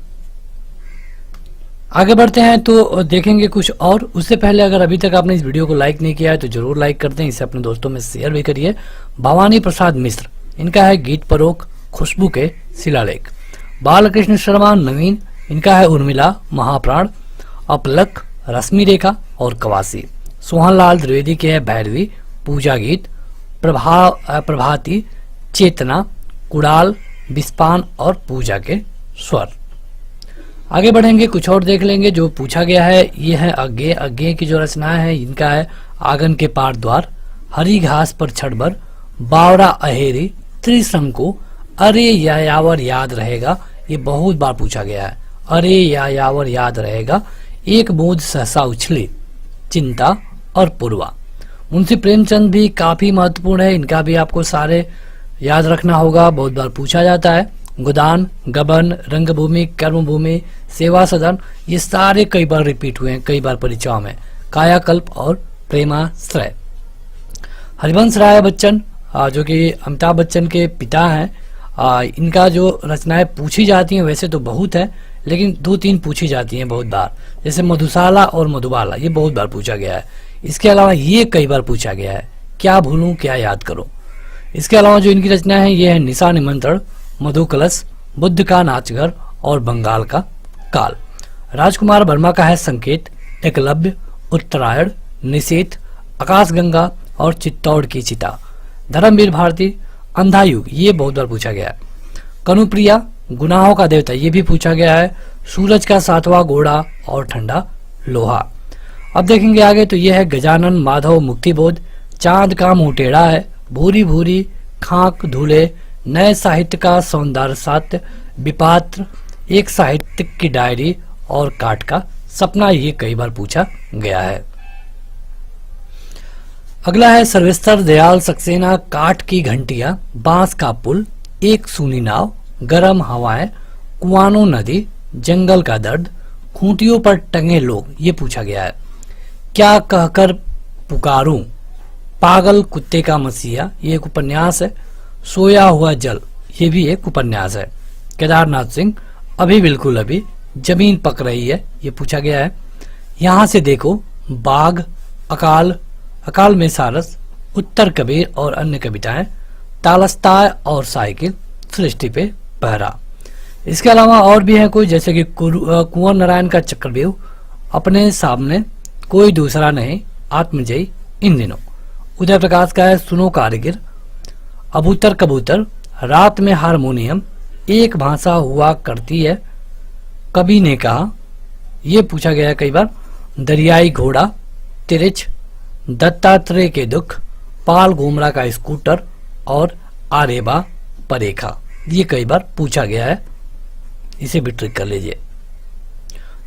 आगे बढ़ते हैं तो देखेंगे कुछ और। उससे पहले अगर अभी तक आपने इस वीडियो को लाइक नहीं किया है तो जरूर लाइक कर दें, इसे अपने दोस्तों में शेयर भी करिए। भवानी प्रसाद मिश्र, इनका है गीत परोख, खुशबू के शिलालेख। बालकृष्ण शर्मा नवीन, इनका है उर्मिला, महाप्राण, अपलक, रश्मि रेखा और कवासी। सोहनलाल द्विवेदी के है भैरवी, पूजा गीत, प्रभाती, चेतना, कुड़ाल, विस्पान और पूजा के स्वर। आगे बढ़ेंगे कुछ और देख लेंगे जो पूछा गया है। ये है अज्ञे, अज्ञे की जो रचना है इनका है आंगन के पार द्वार, हरी घास पर छड़बर, बावरा अहेरी, त्रिशंकु, अरे यायावर याद रहेगा, ये बहुत बार पूछा गया है। अरे यायावर याद रहेगा, एक बूंद सहसा उछली, चिंता और पूर्वा। मुंशी प्रेमचंद भी काफी महत्वपूर्ण है, इनका भी आपको सारे याद रखना होगा, बहुत बार पूछा जाता है। गोदान, गबन, रंगभूमि, कर्मभूमि, सेवा सदन, ये सारे कई बार रिपीट हुए हैं कई बार परीक्षाओं में। कायाकल्प और प्रेमाश्रय। हरिवंश राय बच्चन जो कि अमिताभ बच्चन के पिता हैं, इनका जो रचनाएं पूछी जाती हैं वैसे तो बहुत है, लेकिन 2-3 पूछी जाती हैं बहुत बार, जैसे मधुशाला और मधुबाला, ये बहुत बार पूछा गया है। इसके अलावा ये कई बार पूछा गया है, क्या भूलूं क्या याद करूं। इसके अलावा जो इनकी रचना है ये है निशा निमंत्रण, मधु कलश, बुद्ध का नाचघर और बंगाल का काल। राजकुमार वर्मा का है संकेत, एकलव्य, उत्तरायण, निषेध, आकाशगंगा और चित्तौड़ की चिता। धर्मवीर भारती, अंधा युग, ये बहुत बार पूछा गया है। कनुप्रिया, गुनाहों का देवता, ये भी पूछा गया है। सूरज का 7वां घोड़ा और ठंडा लोहा। अब देखेंगे आगे तो ये है गजानन माधव मुक्तिबोध, चांद का मुंह टेढ़ा है, भूरी भूरी खाक धूले, नए साहित्य का सौंदर्य सात्य, विपात्र, एक साहित्यिक की डायरी और काट का सपना, ये कई बार पूछा गया है। अगला है सर्वेश्वर दयाल सक्सेना, काठ की घंटिया, बांस का पुल, एक सूनी नाव, गर्म हवाएं, कुआनो नदी, जंगल का दर्द, खूंटियों पर टंगे लोग, ये पूछा गया है। क्या कहकर पुकारूं, पागल कुत्ते का मसीहा, ये एक उपन्यास है। सोया हुआ जल, ये भी एक उपन्यास है। केदारनाथ सिंह, अभी बिल्कुल अभी, जमीन पक रही है, ये पूछा गया है। यहां से देखो, बाघ, अकाल, अकाल में सारस, उत्तर कबीर और अन्य कविताएं, तालस्ताय और साइकिल, सृष्टि पे पहरा। इसके अलावा और भी है कोई, जैसे कि कुंवर नारायण का चक्रव्यूह, अपने सामने कोई दूसरा नहीं, आत्मजयी इन दिनों। उदय प्रकाश का है सुनो कारीगर, अबूतर कबूतर, रात में हारमोनियम, एक भाषा हुआ करती है, कवि ने कहा, यह पूछा गया है कई बार। दरियाई घोड़ा, तिरछ, दत्तात्रेय के दुख, पाल घुमरा का स्कूटर और आरेबा परेखा, ये कई बार पूछा गया है, इसे भी ट्रिक कर लीजिए।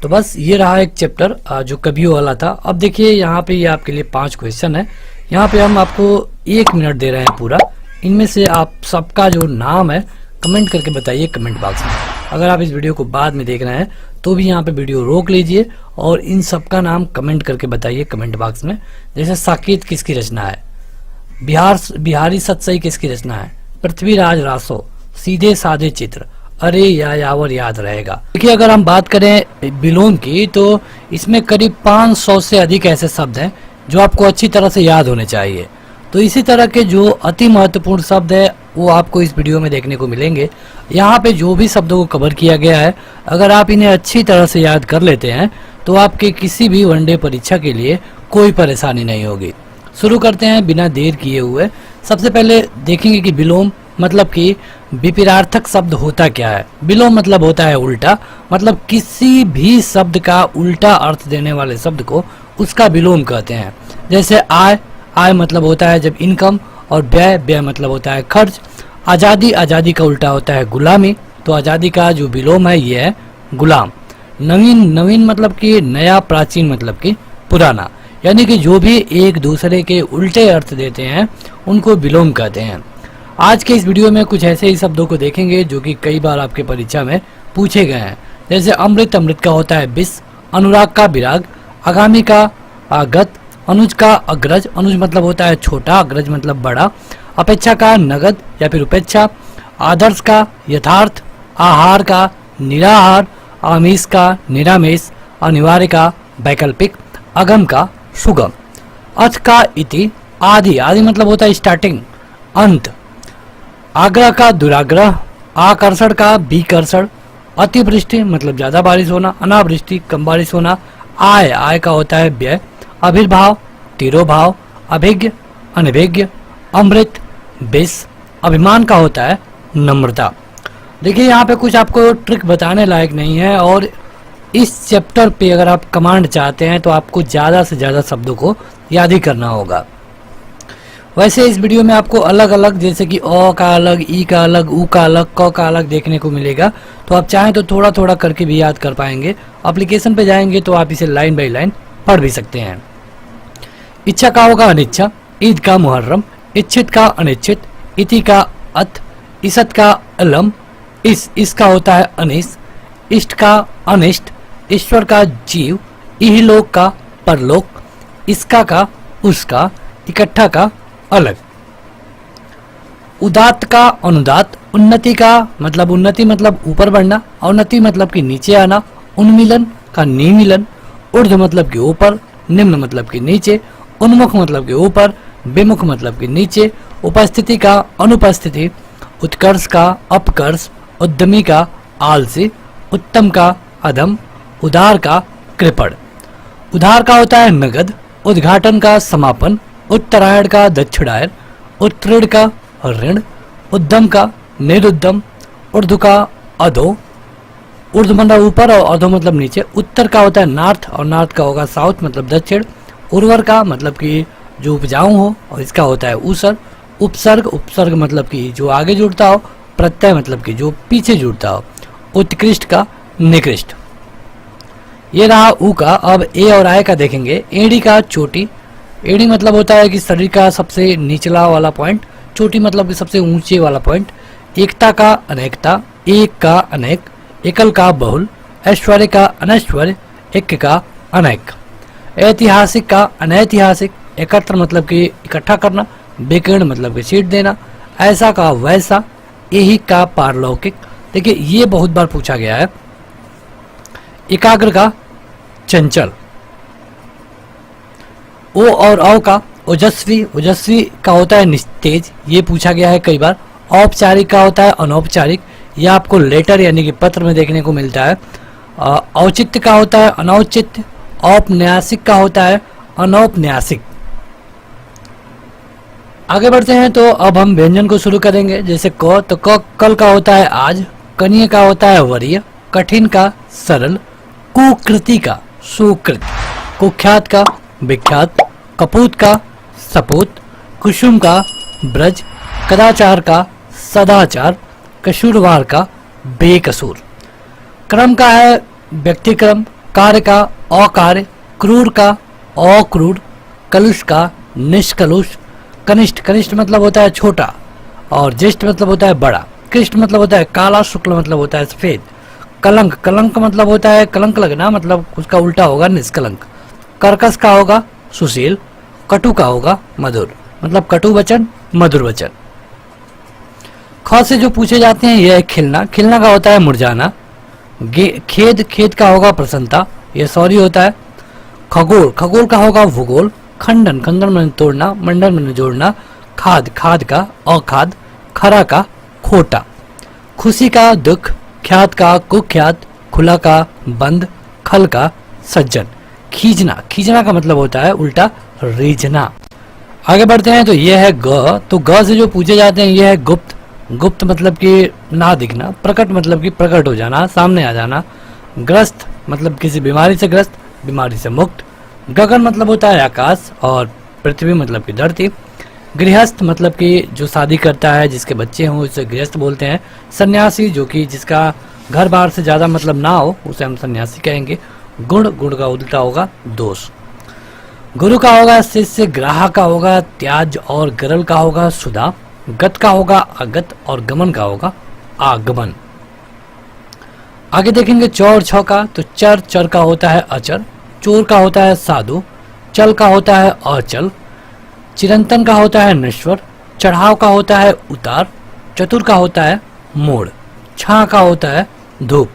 तो बस ये रहा एक चैप्टर जो कवियों वाला था। अब देखिए यहाँ पे ये आपके लिए 5 क्वेश्चन है, यहाँ पे हम आपको 1 मिनट दे रहे हैं पूरा। इनमें से आप सबका जो नाम है कमेंट करके बताइए कमेंट बॉक्स में। अगर आप इस वीडियो को बाद में देख रहे हैं तो भी यहाँ पे वीडियो रोक लीजिए और इन सबका नाम कमेंट करके बताइए कमेंट बॉक्स में। जैसे साकेत किसकी रचना है, बिहारी सतसई किसकी रचना है, पृथ्वीराज रासो, सीधे साधे चित्र, अरे या यावर याद रहेगा। देखिए अगर हम बात करें विलोम की तो इसमें करीब 500 से अधिक ऐसे शब्द हैं जो आपको अच्छी तरह से याद होने चाहिए। तो इसी तरह के जो अति महत्वपूर्ण शब्द है वो आपको इस वीडियो में देखने को मिलेंगे। यहाँ पे जो भी शब्दों को कवर किया गया है, अगर आप इन्हें अच्छी तरह से याद कर लेते हैं तो आपके किसी भी वनडे परीक्षा के लिए कोई परेशानी नहीं होगी। शुरू करते हैं बिना देर किए हुए। सबसे पहले देखेंगे कि विलोम मतलब कि विपरीतार्थक शब्द होता क्या है। विलोम मतलब होता है उल्टा, मतलब किसी भी शब्द का उल्टा अर्थ देने वाले शब्द को उसका विलोम कहते हैं। जैसे आय, आय मतलब होता है जब इनकम, और व्यय, व्यय मतलब होता है खर्च। आज़ादी, आज़ादी का उल्टा होता है गुलामी, तो आज़ादी का जो विलोम है ये है गुलाम। नवीन, नवीन मतलब कि नया, प्राचीन मतलब कि पुराना, यानी कि जो भी एक दूसरे के उल्टे अर्थ देते हैं उनको विलोम कहते हैं। आज के इस वीडियो में कुछ ऐसे ही शब्दों को देखेंगे जो कि कई बार आपके परीक्षा में पूछे गए हैं। जैसे अमृत, अमृत का होता है विष, अनुराग का विराग, आगामी का आगत, अनुज का अग्रज, अनुज मतलब होता है छोटा, अग्रज मतलब बड़ा, अपेक्षा का नगद या फिर उपेक्षा, आदर्श का यथार्थ, आहार का निराहार, आमिष का निरामिष, अनिवार्य का वैकल्पिक, अगम का सुगम, अथ का इति, आदि, आदि मतलब होता है स्टार्टिंग, अंत, आग्रह का दुराग्रह, आकर्षण का विकर्षण, अतिवृष्टि मतलब ज्यादा बारिश होना, अनावृष्टि कम बारिश होना, आय, आय का होता है व्यय, अभिर्भाव, तिरोभाव, अभिज्ञ, अनभिज्ञ, अमृत, विष, अभिमान का होता है नम्रता। देखिए यहाँ पे कुछ आपको ट्रिक बताने लायक नहीं है, और इस चैप्टर पे अगर आप कमांड चाहते हैं तो आपको ज़्यादा से ज़्यादा शब्दों को याद ही करना होगा। वैसे इस वीडियो में आपको अलग अलग, जैसे कि अ का अलग, ई का अलग, ऊ का अलग, क का अलग देखने को मिलेगा, तो आप चाहें तो थोड़ा थोड़ा करके भी याद कर पाएंगे। एप्लीकेशन पे जाएंगे तो आप इसे लाइन बाय लाइन पढ़ भी सकते हैं। इच्छा का होगा अनिच्छा, ईद का मुहर्रम, इच्छित का अनिच्छित, इति का अत, इसत का अलम, इसका होता है अनिस, इष्ट का अनिष्ट, ईश्वर का जीव, इहलोक का परलोक, इसका का उसका, इकट्ठा का अलग। उदात्त का अनुदात, उन्नति का मतलब उन्नति मतलब ऊपर बढ़ना, अवनति मतलब कि नीचे आना, उन्मिलन का निमिलन, ऊर्ध्व मतलब कि ऊपर, निम्न मतलब कि नीचे, उन्मुख मतलब कि ऊपर, विमुख मतलब कि नीचे, उपस्थिति का अनुपस्थिति, उत्कर्ष का अपकर्ष, उद्यमी का आलसी, उत्तम का अधम, उदार का कृपण। उधार का होता है नगद, उद्घाटन का समापन, उत्तरायण का दक्षिणायन, उत्तीर्ण का ऋण, उद्यम का निरुद्यम, ऊर्ध्व का अधो, ऊर्ध्व मतलब ऊपर और अधो मतलब नीचे, उत्तर का होता है नॉर्थ और नॉर्थ का होगा साउथ मतलब दक्षिण, उर्वर का मतलब कि जो उपजाऊ हो और इसका होता है ऊसर, उपसर्ग, उपसर्ग मतलब कि जो आगे जुड़ता हो, प्रत्यय मतलब कि जो पीछे जुड़ता हो, उत्कृष्ट का निकृष्ट। ये रहा ऊ का। अब ए और आय का देखेंगे। एड़ी का चोटी, एड़ी मतलब होता है कि शरीर का सबसे निचला वाला पॉइंट, चोटी मतलब कि सबसे ऊंचे वाला पॉइंट। एकता का अनेकता, एक का अनेक, एकल का बहुल, ऐश्वर्य का अनैश्वर्य, एक का अनेक। ऐतिहासिक का अनैतिहासिक, एकत्र मतलब कि इकट्ठा करना, विकीर्ण मतलब कि सीट देना, ऐसा का वैसा, यही का पारलौकिक। देखिए ये बहुत बार पूछा गया है। एकाग्र का चंचल। ओ और औ का ओजस्वी, ओजस्वी का होता है निस्तेज, ये पूछा गया है कई बार। औपचारिक का होता है अनौपचारिक, यह आपको लेटर यानी कि पत्र में देखने को मिलता है। औचित्य का होता है अनौचित्य, औपन्यासिक का होता है अनौपन्यासिक। आगे बढ़ते हैं तो अब हम व्यंजन को शुरू करेंगे। जैसे क, तो क कल का होता है आज, कनीय का होता है वरीय, कठिन का सरल, कुकृति का सुकृत, कुख्यात का विख्यात, कपूत का सपूत, कुसुम का ब्रज, कदाचार का सदाचार, कसूरवार का बेकसूर। क्रम का है व्यक्तिक्रम, कार्य का अकार्य, क्रूर का अक्रूर, कलुष का निष्कलुष, कनिष्ठ, कनिष्ठ मतलब होता है छोटा और ज्येष्ठ मतलब होता है बड़ा, कृष्ण मतलब होता है काला, शुक्ल मतलब होता है सफेद, कलंक, कलंक मतलब होता है कलंक लगना, मतलब उसका उल्टा होगा निष्कलंक। कर्कश का होगा सुशील, कटु का होगा मधुर, मतलब कटु वचन मधुर वचन। ख से जो पूछे जाते हैं यह है खिलना, खिलना का होता है मुरझाना। खेद, खेद का होगा प्रसन्नता, यह सॉरी होता है। खगोल, खगोल का होगा भूगोल। खंडन, खंडन में तोड़ना, मंडन में जोड़ना। खाद, खाद का अखाद, खरा का खोटा। खुशी का दुख, ख्यात का कुख्यात, खुला का बंद, खल का सज्जन। खींचना, खींचना का मतलब होता है उल्टा रीझना। आगे बढ़ते हैं तो यह है ग, तो ग से जो पूछे जाते हैं यह है गुप्त, गुप्त मतलब कि ना दिखना, प्रकट मतलब कि प्रकट हो जाना, सामने आ जाना। ग्रस्त मतलब किसी बीमारी से ग्रस्त, बीमारी से मुक्त। गगन मतलब होता है आकाश और पृथ्वी मतलब कि धरती। गृहस्थ मतलब कि जो शादी करता है, जिसके बच्चे हों उसे गृहस्थ बोलते हैं। सन्यासी जो कि जिसका घर बार से ज़्यादा मतलब ना हो उसे हम सन्यासी कहेंगे। गुण, गुण का उल्टा होगा दोष। गुरु का होगा शिष्य, ग्राह का होगा त्याज और गरल का होगा सुधा। गत का होगा अगत और गमन का होगा आगमन। आगे देखेंगे चौ और छ का, तो चर, चर का होता है अचर। चोर का होता है साधु, चल का होता है अचल, चिरंतन का होता है नश्वर, चढ़ाव का होता है उतार, चतुर का होता है मोड़, छा का होता है धूप,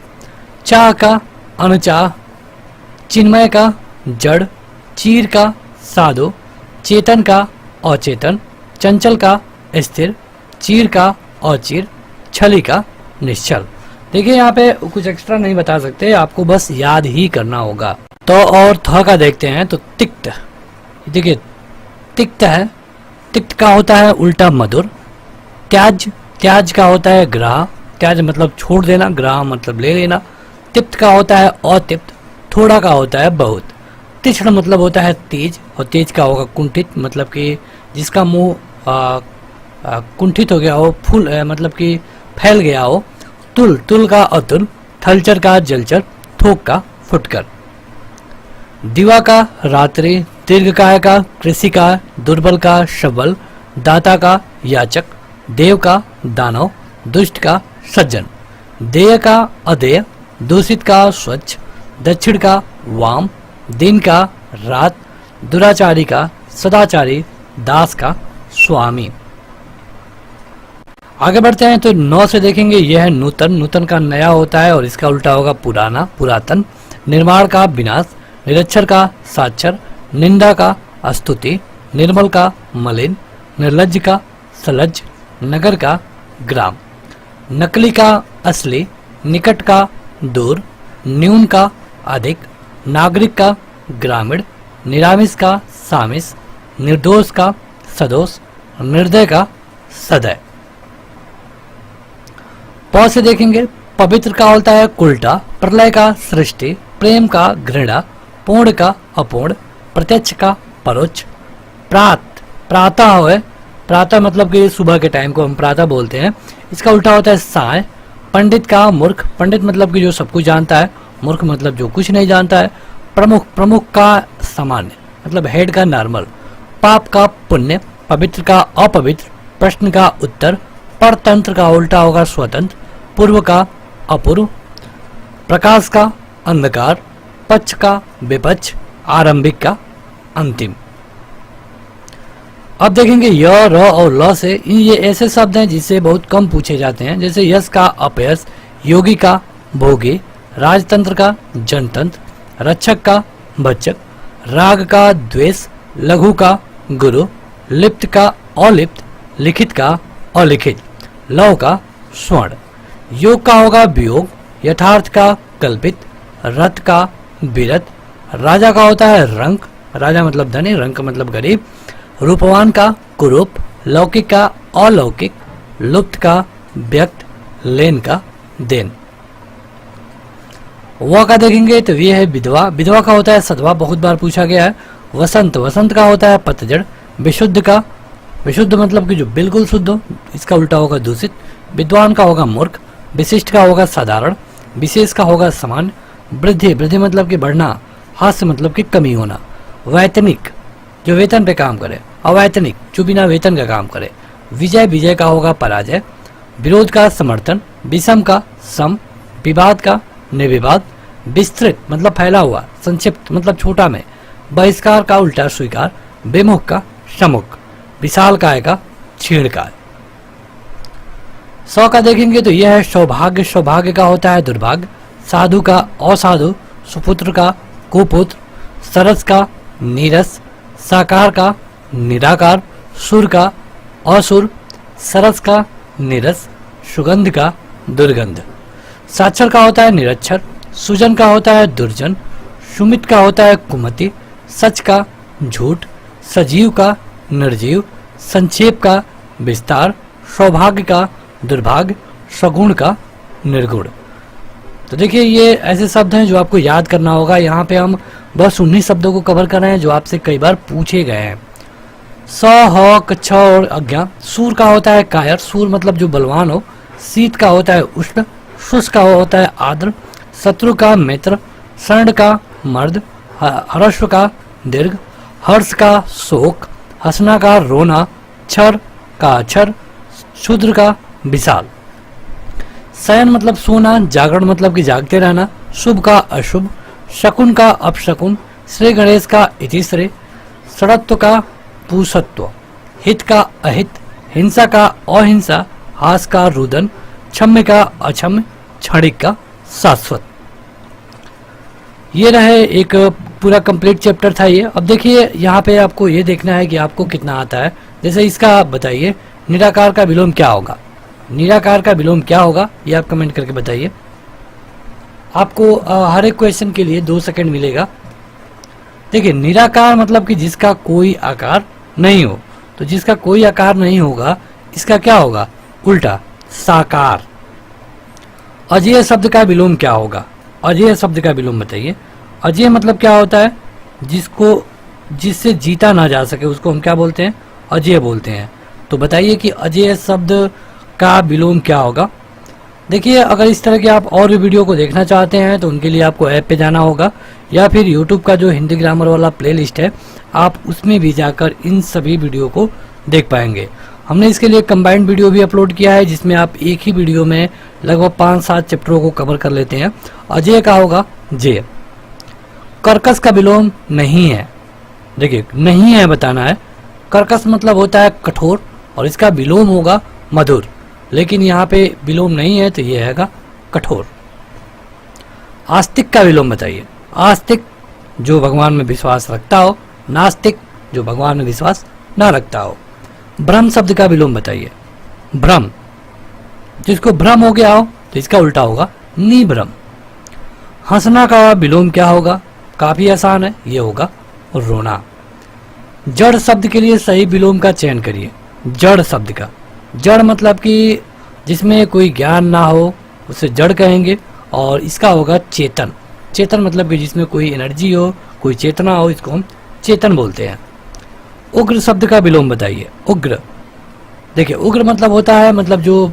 चाह का अनचाह, चिन्मय का जड़, चीर का साधु, चेतन का अचेतन, चंचल का स्थिर, चीर का अचीर, छली का निश्चल। देखिए यहाँ पे कुछ एक्स्ट्रा नहीं बता सकते, आपको बस याद ही करना होगा। तो और थ का देखते हैं तो तिक्त, देखिए तिक्त है, तिक्त का होता है उल्टा मधुर। त्याज, त्याज का होता है ग्राह, त्याज मतलब छोड़ देना, ग्राह मतलब ले लेना। तिप्त का होता है अतिप्त, थोड़ा का होता है बहुत। तीक्ष्ण मतलब होता है तेज और तेज का होगा कुंठित, मतलब कि जिसका मुंह कुंठित हो गया हो, फूल मतलब कि फैल गया हो। तुल, तुल का अतुल, थलचर का जलचर, थोक का फुटकर। दिवा का रात्रि, दीर्घकाय का कृषि का, दुर्बल का सबल, दाता का याचक, देव का दानव, दुष्ट का सज्जन, देय का अदेय, दूषित का स्वच्छ, दक्षिण का वाम, दिन का रात, दुराचारी का सदाचारी, दास का स्वामी। आगे बढ़ते हैं तो 9 से देखेंगे, यह है नूतन। नूतन का नया होता है और इसका उल्टा होगा पुराना, पुरातन। निर्माण का विनाश, निरक्षर का साक्षर, निंदा का स्तुति, निर्मल का मलिन, निर्लज्ज का सलज्ज, नगर का ग्राम, नकली का असली, निकट का दूर, न्यून का अधिक, नागरिक का ग्रामीण, निरामिष का सामिस, निर्दोष का सदोष, निर्दय का सदय। प से देखेंगे, पवित्र का होता है उल्टा, प्रलय का सृष्टि, प्रेम का घृणा, पूर्ण का अपूर्ण, प्रत्यक्ष का परोक्ष, प्रातः है, प्रातः मतलब कि सुबह के टाइम को हम प्रातः बोलते हैं, इसका उल्टा होता है साय। पंडित का मूर्ख, पंडित मतलब कि जो सब कुछ जानता है, मूर्ख मतलब जो कुछ नहीं जानता है। प्रमुख, प्रमुख का सामान्य मतलब हेड का नॉर्मल। पाप का पुण्य, पवित्र का अपवित्र, प्रश्न का उत्तर, परतंत्र का उल्टा होगा स्वतंत्र, पूर्व का अपूर्व, प्रकाश का अंधकार, पक्ष का विपक्ष, आरंभिक का अंतिम। अब देखेंगे य, र और ल से, ये ऐसे शब्द हैं जिससे बहुत कम पूछे जाते हैं, जैसे यश का अपयश, योगी का भोगी, राजतंत्र का जनतंत्र, रक्षक का भक्षक, राग का द्वेष, लघु का गुरु, लिप्त का अलिप्त, लिखित का अलिखित, लव का स्वर्ण। योग का होगा वियोग, यथार्थ का कल्पित, रथ का विरत, राजा का होता है रंक, राजा मतलब धनी, रंक मतलब गरीब, रूपवान का कुरूप, लौकिक का अलौकिक, लुप्त का व्यक्त, लेन का देन। व का देखेंगे तो ये है विधवा, विधवा का होता है सधवा, बहुत बार पूछा गया है। वसंत, वसंत का होता है पतझड़, विशुद्ध का, विशुद्ध मतलब कि जो बिल्कुल शुद्ध हो, इसका उल्टा होगा दूषित। विद्वान का होगा मूर्ख, विशिष्ट का होगा साधारण, विशेष का होगा सामान्य। वृद्धि, वृद्धि मतलब कि बढ़ना, हास्य मतलब कि कमी होना। वैतनिक जो वेतन पे काम करे, अवैतनिक जो बिना वेतन का काम करे। विजय, विजय का होगा पराजय। विरोध का समर्थन, विषम का सम, विवाद का निर्विवाद, विस्तृत मतलब फैला हुआ, संक्षिप्त मतलब छोटा में। बहिष्कार का उल्टा स्वीकार, विमुख का सम्मुख, विशाल काय का क्षीण काय। 100 का देखेंगे तो यह है सौभाग्य, सौभाग्य का होता है दुर्भाग्य। साधु का असाधु, सुपुत्र का कुपुत्र, सरस का नीरस, साकार का निराकार, सुर का असुर, सरस का नीरस, सुगंध का दुर्गंध। साक्षर का होता है निरक्षर, सुजन का होता है दुर्जन, सुमित का होता है कुमति, सच का झूठ, सजीव का निर्जीव, संक्षेप का विस्तार, सौभाग्य का दुर्भाग्य, सगुण का निर्गुण। तो देखिए ये ऐसे शब्द हैं जो आपको याद करना होगा। यहाँ पे हम बस उन्हीं शब्दों को कवर कर रहे हैं जो आपसे कई बार पूछे गए हैं। स, ह, क, छ और अज्ञा। सूर का होता है कायर, सूर मतलब जो बलवान हो। शीत का होता है उष्ण, शुष्क का होता है आर्द्र, शत्रु का मित्र, शर्ण का मर्द, हर्ष का दीर्घ, हर्ष का शोक, हंसना का रोना, क्षर का अक्षर, शूद्र का विशाल। शयन मतलब सोना, जागरण मतलब कि जागते रहना, शुभ का अशुभ, शकुन का अपशकुन, श्री गणेश का इतिश्री, सड़त्व का पूषत्व, हित का अहित, हिंसा का अहिंसा, हास का रुदन, क्षम्य का अक्षम्य, क्षणिक का शाश्वत। ये रहे एक पूरा कंप्लीट चैप्टर था ये। अब देखिए यहाँ पे आपको ये देखना है कि आपको कितना आता है। जैसे इसका आप बताइए निराकार का विलोम क्या होगा, निराकार का विलोम क्या होगा ये आप कमेंट करके बताइए। आपको हर एक क्वेश्चन के लिए 2 सेकंड मिलेगा। देखिए निराकार मतलब कि जिसका कोई आकार नहीं हो, तो जिसका कोई आकार नहीं होगा इसका क्या होगा उल्टा साकार। अजेय शब्द का विलोम क्या होगा, अजेय शब्द का विलोम बताइए। अजेय मतलब क्या होता है, जिससे जीता ना जा सके उसको हम क्या बोलते हैं, अजेय बोलते हैं। तो बताइए कि अजेय शब्द का विलोम क्या होगा। देखिए, अगर इस तरह के आप और भी वीडियो को देखना चाहते हैं तो उनके लिए आपको ऐप पे जाना होगा या फिर यूट्यूब का जो हिंदी ग्रामर वाला प्लेलिस्ट है आप उसमें भी जाकर इन सभी वीडियो को देख पाएंगे। हमने इसके लिए कंबाइंड वीडियो भी अपलोड किया है जिसमें आप एक ही वीडियो में लगभग 5-7 चैप्टरों को कवर कर लेते हैं। अजय का होगा जे। कर्कश का विलोम नहीं है, देखिए नहीं है बताना है। कर्कश मतलब होता है कठोर और इसका विलोम होगा मधुर, लेकिन यहाँ पे विलोम नहीं है तो ये हैगा कठोर। आस्तिक का विलोम बताइए। आस्तिक जो भगवान में विश्वास रखता हो, नास्तिक जो भगवान में विश्वास ना रखता हो। भ्रम शब्द का विलोम बताइए। भ्रम, जिसको भ्रम हो गया हो तो इसका उल्टा होगा निभ्रम। हंसना का विलोम क्या होगा? काफी आसान है, ये होगा रोना। जड़ शब्द के लिए सही विलोम का चयन करिए। जड़ शब्द का, जड़ मतलब कि जिसमें कोई ज्ञान ना हो उसे जड़ कहेंगे और इसका होगा चेतन। चेतन मतलब कि जिसमें कोई एनर्जी हो, कोई चेतना हो, इसको हम चेतन बोलते हैं। उग्र शब्द का विलोम बताइए। उग्र, देखिए उग्र मतलब होता है मतलब जो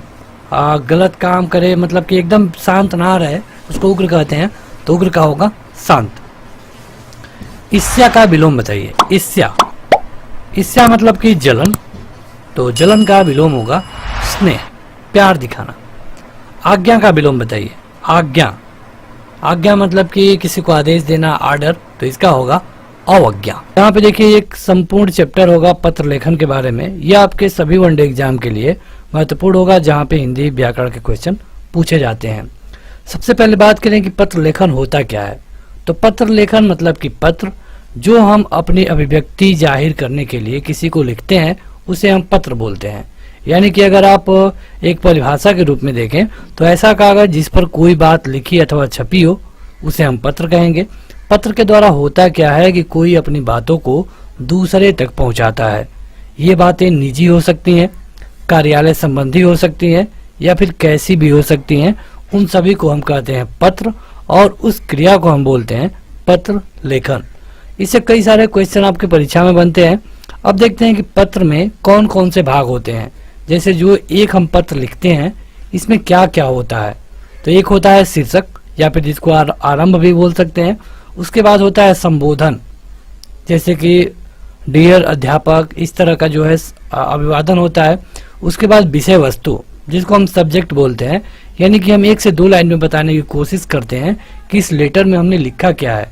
गलत काम करे, मतलब कि एकदम शांत ना रहे, उसको उग्र कहते हैं। तो उग्र का होगा शांत। ईर्ष्या का विलोम बताइए। ईर्ष्या, ईर्ष्या मतलब कि जलन, तो जलन का विलोम होगा स्नेह, प्यार दिखाना। आज्ञा का विलोम बताइए। आज्ञा, आज्ञा मतलब कि किसी को आदेश देना, आर्डर, तो इसका होगा अवज्ञा। यहाँ पे देखिए एक संपूर्ण चैप्टर होगा पत्र लेखन के बारे में। यह आपके सभी वनडे एग्जाम के लिए महत्वपूर्ण होगा जहाँ पे हिंदी व्याकरण के क्वेश्चन पूछे जाते हैं। सबसे पहले बात करें कि पत्र लेखन होता क्या है। तो पत्र लेखन मतलब कि पत्र जो हम अपनी अभिव्यक्ति जाहिर करने के लिए किसी को लिखते हैं उसे हम पत्र बोलते हैं। यानी कि अगर आप एक परिभाषा के रूप में देखें तो ऐसा कागज जिस पर कोई बात लिखी अथवा छपी हो उसे हम पत्र कहेंगे। पत्र के द्वारा होता क्या है कि कोई अपनी बातों को दूसरे तक पहुंचाता है। ये बातें निजी हो सकती हैं, कार्यालय संबंधी हो सकती हैं या फिर कैसी भी हो सकती हैं। उन सभी को हम कहते हैं पत्र और उस क्रिया को हम बोलते हैं पत्र लेखन। इससे कई सारे क्वेश्चन आपके परीक्षा में बनते हैं। अब देखते हैं कि पत्र में कौन कौन से भाग होते हैं। जैसे जो एक हम पत्र लिखते हैं इसमें क्या क्या होता है। तो एक होता है शीर्षक या फिर जिसको आरंभ भी बोल सकते हैं। उसके बाद होता है संबोधन, जैसे कि डियर अध्यापक, इस तरह का जो है अभिवादन होता है। उसके बाद विषय वस्तु जिसको हम सब्जेक्ट बोलते हैं, यानी कि हम 1 से 2 लाइन में बताने की कोशिश करते हैं कि इस लेटर में हमने लिखा क्या है,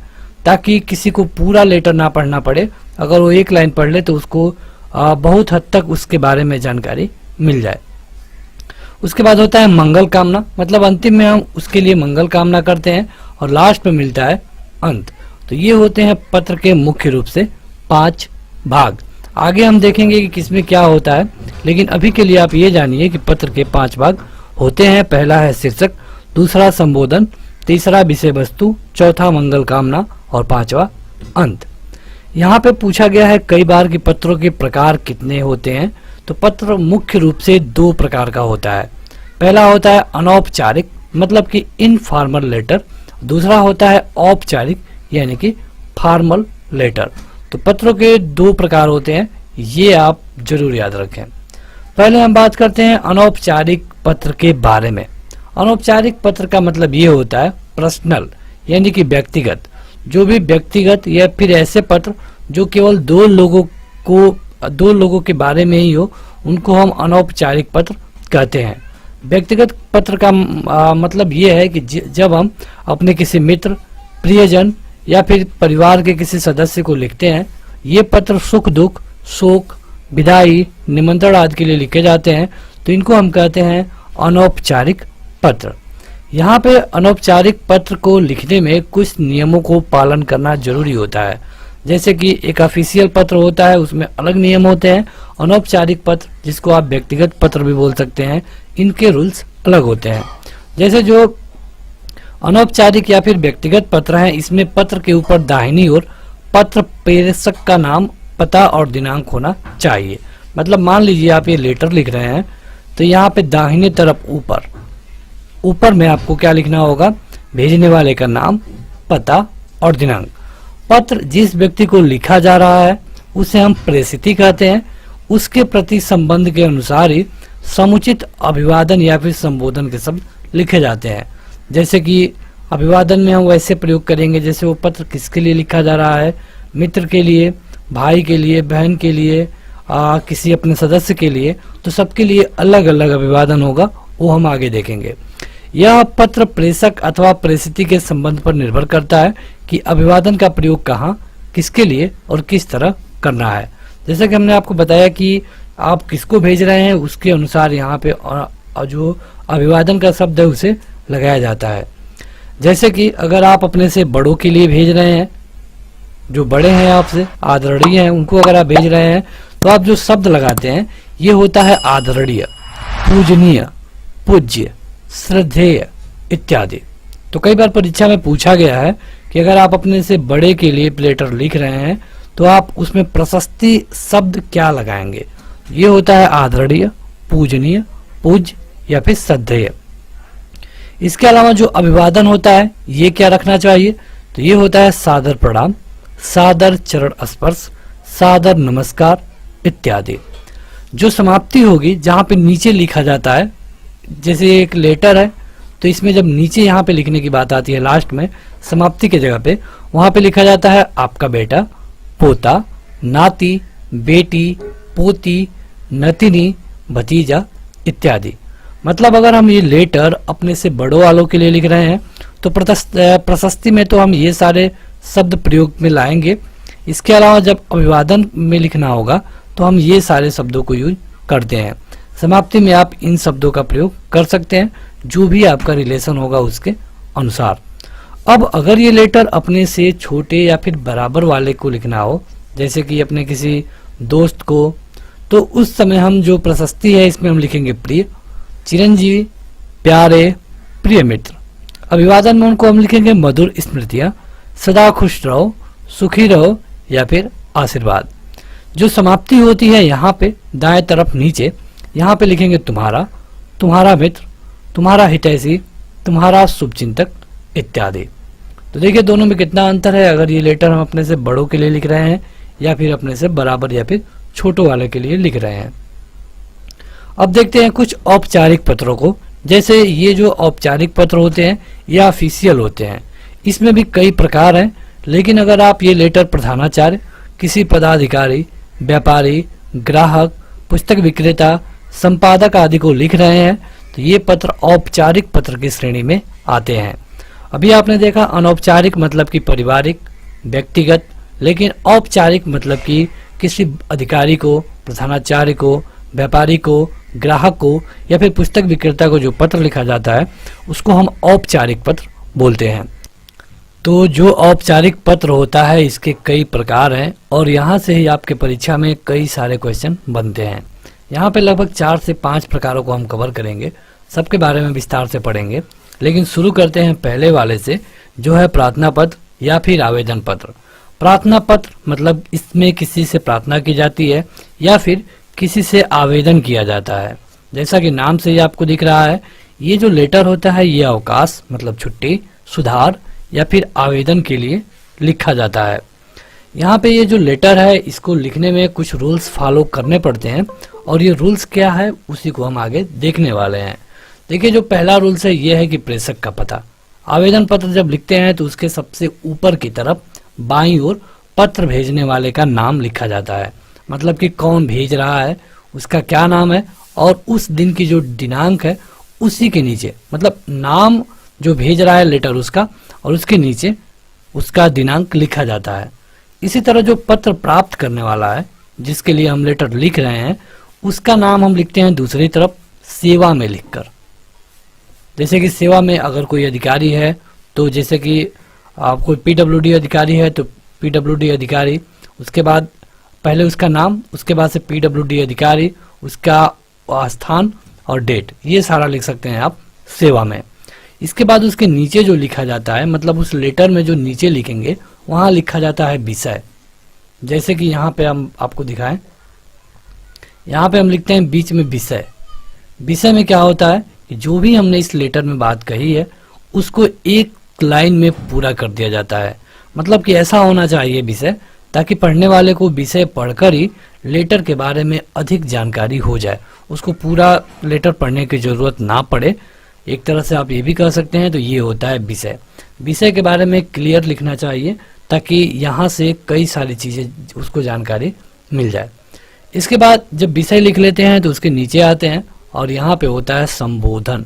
ताकि किसी को पूरा लेटर ना पढ़ना पड़े। अगर वो 1 लाइन पढ़ ले तो उसको बहुत हद तक उसके बारे में जानकारी मिल जाए। उसके बाद होता है मंगल कामना, मतलब अंतिम में हम उसके लिए मंगल कामना करते हैं और लास्ट में मिलता है अंत। तो ये होते हैं पत्र के मुख्य रूप से 5 भाग। आगे हम देखेंगे कि किसमें क्या होता है, लेकिन अभी के लिए आप ये जानिए कि पत्र के 5 भाग होते हैं। पहला है शीर्षक, दूसरा संबोधन, तीसरा विषय वस्तु, चौथा मंगल कामना और 5वां अंत। यहाँ पे पूछा गया है कई बार कि पत्रों के प्रकार कितने होते हैं। तो पत्र मुख्य रूप से 2 प्रकार का होता है। पहला होता है अनौपचारिक, मतलब कि इनफॉर्मल लेटर। दूसरा होता है औपचारिक, यानी कि फॉर्मल लेटर। तो पत्रों के 2 प्रकार होते हैं, ये आप जरूर याद रखें। पहले हम बात करते हैं अनौपचारिक पत्र के बारे में। अनौपचारिक पत्र का मतलब ये होता है पर्सनल, यानी कि व्यक्तिगत। जो भी व्यक्तिगत या फिर ऐसे पत्र जो केवल 2 लोगों के बारे में ही हो, उनको हम अनौपचारिक पत्र कहते हैं। व्यक्तिगत पत्र का मतलब ये है कि जब हम अपने किसी मित्र, प्रियजन या फिर परिवार के किसी सदस्य को लिखते हैं, ये पत्र सुख दुख, शोक, विदाई, निमंत्रण आदि के लिए लिखे जाते हैं, तो इनको हम कहते हैं अनौपचारिक पत्र। यहाँ पे अनौपचारिक पत्र को लिखने में कुछ नियमों को पालन करना जरूरी होता है। जैसे कि एक ऑफिशियल पत्र होता है, उसमें अलग नियम होते हैं। अनौपचारिक पत्र, जिसको आप व्यक्तिगत पत्र भी बोल सकते हैं, इनके रूल्स अलग होते हैं। जैसे जो अनौपचारिक या फिर व्यक्तिगत पत्र हैं, इसमें पत्र के ऊपर दाहिनी ओर पत्र प्रेषक का नाम, पता और दिनांक होना चाहिए। मतलब मान लीजिए आप ये लेटर लिख रहे हैं, तो यहाँ पे दाहिने तरफ ऊपर में आपको क्या लिखना होगा? भेजने वाले का नाम, पता और दिनांक। पत्र जिस व्यक्ति को लिखा जा रहा है उसे हम प्रेषिती कहते हैं। उसके प्रति संबंध के अनुसार ही समुचित अभिवादन या फिर संबोधन के शब्द लिखे जाते हैं। जैसे कि अभिवादन में हम वैसे प्रयोग करेंगे जैसे वो पत्र किसके लिए लिखा जा रहा है, मित्र के लिए, भाई के लिए, बहन के लिए, किसी अपने सदस्य के लिए, तो सबके लिए अलग अलग अभिवादन होगा, वो हम आगे देखेंगे। यह पत्र प्रेषक अथवा प्रेषित के संबंध पर निर्भर करता है कि अभिवादन का प्रयोग कहाँ, किसके लिए और किस तरह करना है। जैसे कि हमने आपको बताया कि आप किसको भेज रहे हैं उसके अनुसार यहाँ पे जो अभिवादन का शब्द है उसे लगाया जाता है। जैसे कि अगर आप अपने से बड़ों के लिए भेज रहे हैं, जो बड़े हैं आपसे, आदरणीय हैं, उनको अगर आप भेज रहे हैं तो आप जो शब्द लगाते हैं ये होता है आदरणीय, पूजनीय, पूज्य, श्रद्धेय इत्यादि। तो कई बार परीक्षा में पूछा गया है कि अगर आप अपने से बड़े के लिए लेटर लिख रहे हैं तो आप उसमें प्रशस्ति शब्द क्या लगाएंगे। ये होता है आदरणीय, पूजनीय, पूज्य या फिर श्रद्धेय। इसके अलावा जो अभिवादन होता है ये क्या रखना चाहिए, तो ये होता है सादर प्रणाम, सादर चरण स्पर्श, सादर नमस्कार इत्यादि। जो समाप्ति होगी जहाँ पे नीचे लिखा जाता है, जैसे एक लेटर है तो इसमें जब नीचे यहाँ पे लिखने की बात आती है लास्ट में समाप्ति के जगह पे, वहाँ पे लिखा जाता है आपका बेटा, पोता, नाती, बेटी, पोती, नतिनी, भतीजा इत्यादि। मतलब अगर हम ये लेटर अपने से बड़ों वालों के लिए लिख रहे हैं तो प्रशस्ति में तो हम ये सारे शब्द प्रयोग में लाएंगे। इसके अलावा जब अभिवादन में लिखना होगा तो हम ये सारे शब्दों को यूज करते हैं। समाप्ति में आप इन शब्दों का प्रयोग कर सकते हैं जो भी आपका रिलेशन होगा उसके अनुसार। अब अगर ये लेटर अपने से छोटे या फिर बराबर वाले को लिखना हो, जैसे कि अपने किसी दोस्त को, तो उस समय हम जो प्रशस्ति है इसमें हम लिखेंगे प्रिय, चिरंजीवी, प्यारे, प्रिय मित्र। अभिवादन में उनको हम लिखेंगे मधुर स्मृतियां, सदा खुश रहो, सुखी रहो या फिर आशीर्वाद। जो समाप्ति होती है यहाँ पे दाएं तरफ नीचे, यहाँ पे लिखेंगे तुम्हारा, तुम्हारा मित्र, तुम्हारा हितैषी, तुम्हारा शुभचिंतक इत्यादि। तो देखिए दोनों में कितना अंतर है अगर ये लेटर हम अपने से बड़ों के लिए लिख रहे हैं या फिर अपने से बराबर या फिर छोटों वाले के लिए लिख रहे हैं। अब देखते हैं कुछ औपचारिक पत्रों को। जैसे ये जो औपचारिक पत्र होते हैं या ऑफिशियल होते हैं, इसमें भी कई प्रकार हैं, लेकिन अगर आप ये लेटर प्रधानाचार्य, किसी पदाधिकारी, व्यापारी, ग्राहक, पुस्तक विक्रेता, संपादक आदि को लिख रहे हैं तो ये पत्र औपचारिक पत्र की श्रेणी में आते हैं। अभी आपने देखा अनौपचारिक मतलब कि पारिवारिक, व्यक्तिगत, लेकिन औपचारिक मतलब कि किसी अधिकारी को, प्रधानाचार्य को, व्यापारी को, ग्राहक को या फिर पुस्तक विक्रेता को जो पत्र लिखा जाता है उसको हम औपचारिक पत्र बोलते हैं। तो जो औपचारिक पत्र होता है इसके कई प्रकार हैं और यहाँ से ही आपके परीक्षा में कई सारे क्वेश्चन बनते हैं। यहाँ पे लगभग 4 से 5 प्रकारों को हम कवर करेंगे, सबके बारे में विस्तार से पढ़ेंगे। लेकिन शुरू करते हैं पहले वाले से, जो है प्रार्थना पत्र या फिर आवेदन पत्र। प्रार्थना पत्र मतलब इसमें किसी से प्रार्थना की जाती है या फिर किसी से आवेदन किया जाता है। जैसा कि नाम से ही आपको दिख रहा है, ये जो लेटर होता है ये अवकाश मतलब छुट्टी, सुधार या फिर आवेदन के लिए लिखा जाता है। यहाँ पे ये जो लेटर है इसको लिखने में कुछ रूल्स फॉलो करने पड़ते हैं और ये रूल्स क्या है उसी को हम आगे देखने वाले हैं। देखिए जो पहला रूल्स है ये है कि प्रेषक का पता। आवेदन पत्र जब लिखते हैं तो उसके सबसे ऊपर की तरफ बाईं ओर पत्र भेजने वाले का नाम लिखा जाता है, मतलब कि कौन भेज रहा है, उसका क्या नाम है और उस दिन की जो दिनांक है उसी के नीचे, मतलब नाम जो भेज रहा है लेटर उसका और उसके नीचे उसका दिनांक लिखा जाता है। इसी तरह जो पत्र प्राप्त करने वाला है जिसके लिए हम लेटर लिख रहे हैं उसका नाम हम लिखते हैं दूसरी तरफ सेवा में लिखकर। जैसे कि सेवा में अगर कोई अधिकारी है तो जैसे कि कोई पीडब्ल्यूडी अधिकारी है तो पीडब्ल्यूडी अधिकारी, उसके बाद पहले उसका नाम, उसके बाद से पीडब्ल्यूडी अधिकारी, उसका स्थान और डेट, ये सारा लिख सकते हैं आप सेवा में। इसके बाद उसके नीचे जो लिखा जाता है, मतलब उस लेटर में जो नीचे लिखेंगे वहाँ लिखा जाता है विषय। जैसे कि यहाँ पे हम आपको दिखाएं, यहाँ पे हम लिखते हैं बीच में विषय। विषय में क्या होता है कि जो भी हमने इस लेटर में बात कही है उसको एक लाइन में पूरा कर दिया जाता है। मतलब कि ऐसा होना चाहिए विषय ताकि पढ़ने वाले को विषय पढ़कर ही लेटर के बारे में अधिक जानकारी हो जाए, उसको पूरा लेटर पढ़ने की जरूरत ना पड़े, एक तरह से आप ये भी कह सकते हैं। तो ये होता है विषय। विषय के बारे में क्लियर लिखना चाहिए ताकि यहाँ से कई सारी चीज़ें उसको जानकारी मिल जाए। इसके बाद जब विषय लिख लेते हैं तो उसके नीचे आते हैं और यहाँ पे होता है संबोधन।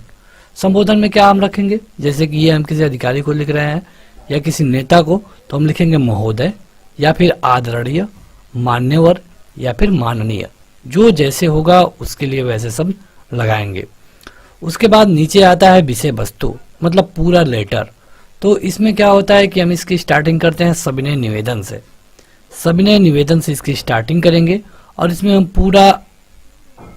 संबोधन में क्या हम रखेंगे, जैसे कि ये हम किसी अधिकारी को लिख रहे हैं या किसी नेता को, तो हम लिखेंगे महोदय या फिर आदरणीय, मान्यवर या फिर माननीय, जो जैसे होगा उसके लिए वैसे सब लगाएंगे। उसके बाद नीचे आता है विषय वस्तु, मतलब पूरा लेटर। तो इसमें क्या होता है कि हम इसकी स्टार्टिंग करते हैं सविनय निवेदन से। सविनय निवेदन से इसकी स्टार्टिंग करेंगे और इसमें हम पूरा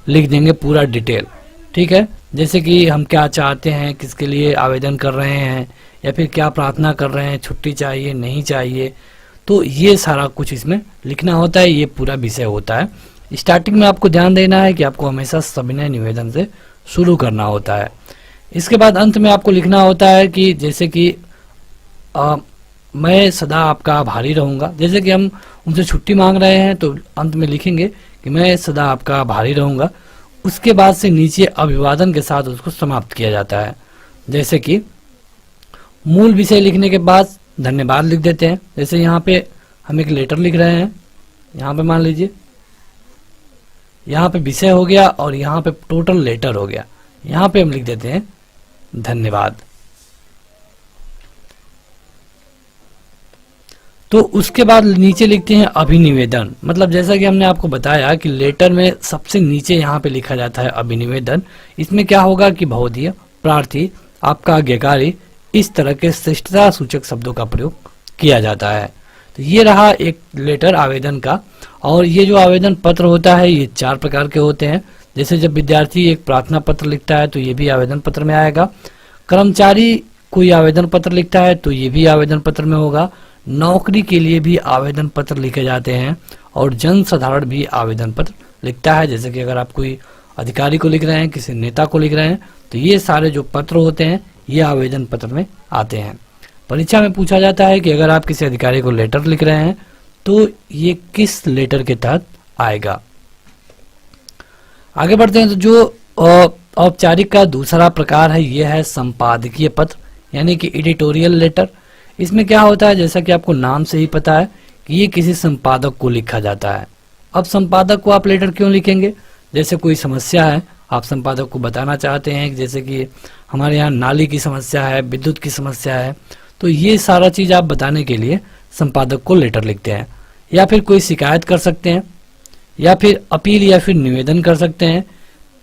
लिख देंगे, पूरा डिटेल। ठीक है, जैसे कि हम क्या चाहते हैं, किसके लिए आवेदन कर रहे हैं या फिर क्या प्रार्थना कर रहे हैं, छुट्टी चाहिए नहीं चाहिए, तो ये सारा कुछ इसमें लिखना होता है। ये पूरा विषय होता है। स्टार्टिंग में आपको ध्यान देना है कि आपको हमेशा सविनय निवेदन से शुरू करना होता है। इसके बाद अंत में आपको लिखना होता है कि जैसे कि मैं सदा आपका आभारी रहूँगा। जैसे कि हम उनसे छुट्टी मांग रहे हैं तो अंत में लिखेंगे कि मैं सदा आपका आभारी रहूँगा। उसके बाद से नीचे अभिवादन के साथ उसको समाप्त किया जाता है। जैसे कि मूल विषय लिखने के बाद धन्यवाद लिख देते हैं। जैसे यहाँ पे हम एक लेटर लिख रहे हैं, यहाँ पे मान लीजिए यहाँ पे विषय हो गया और यहाँ पे टोटल लेटर हो गया। यहाँ पे हम लिख देते हैं धन्यवाद। तो उसके बाद नीचे लिखते हैं अभिनिवेदन। मतलब जैसा कि हमने आपको बताया कि लेटर में सबसे नीचे यहाँ पे लिखा जाता है अभिनिवेदन। इसमें क्या होगा कि भवदीय, प्रार्थी, आपका आज्ञाकारी, इस तरह के श्रेष्ठता सूचक शब्दों का प्रयोग किया जाता है। तो ये रहा एक लेटर आवेदन का। और ये जो आवेदन पत्र होता है ये 4 प्रकार के होते हैं। जैसे जब विद्यार्थी एक प्रार्थना पत्र लिखता है तो ये भी आवेदन पत्र में आएगा। कर्मचारी कोई आवेदन पत्र लिखता है तो ये भी आवेदन पत्र में होगा। नौकरी के लिए भी आवेदन पत्र लिखे जाते हैं और जन साधारण भी आवेदन पत्र लिखता है। जैसे कि अगर आप कोई अधिकारी को लिख रहे हैं, किसी नेता को लिख रहे हैं, तो ये सारे जो पत्र होते हैं ये आवेदन पत्र में आते हैं। परीक्षा में पूछा जाता है कि अगर आप किसी अधिकारी को लेटर लिख रहे हैं तो ये किस लेटर के तहत आएगा। आगे बढ़ते हैं। तो जो औपचारिक का दूसरा प्रकार है ये है संपादकीय पत्र, यानी कि एडिटोरियल लेटर। इसमें क्या होता है, जैसा कि आपको नाम से ही पता है कि ये किसी संपादक को लिखा जाता है। अब संपादक को आप लेटर क्यों लिखेंगे, जैसे कोई समस्या है, आप संपादक को बताना चाहते हैं, जैसे कि हमारे यहाँ नाली की समस्या है, विद्युत की समस्या है, तो ये सारा चीज आप बताने के लिए संपादक को लेटर लिखते हैं। या फिर कोई शिकायत कर सकते हैं, या फिर अपील या फिर निवेदन कर सकते हैं।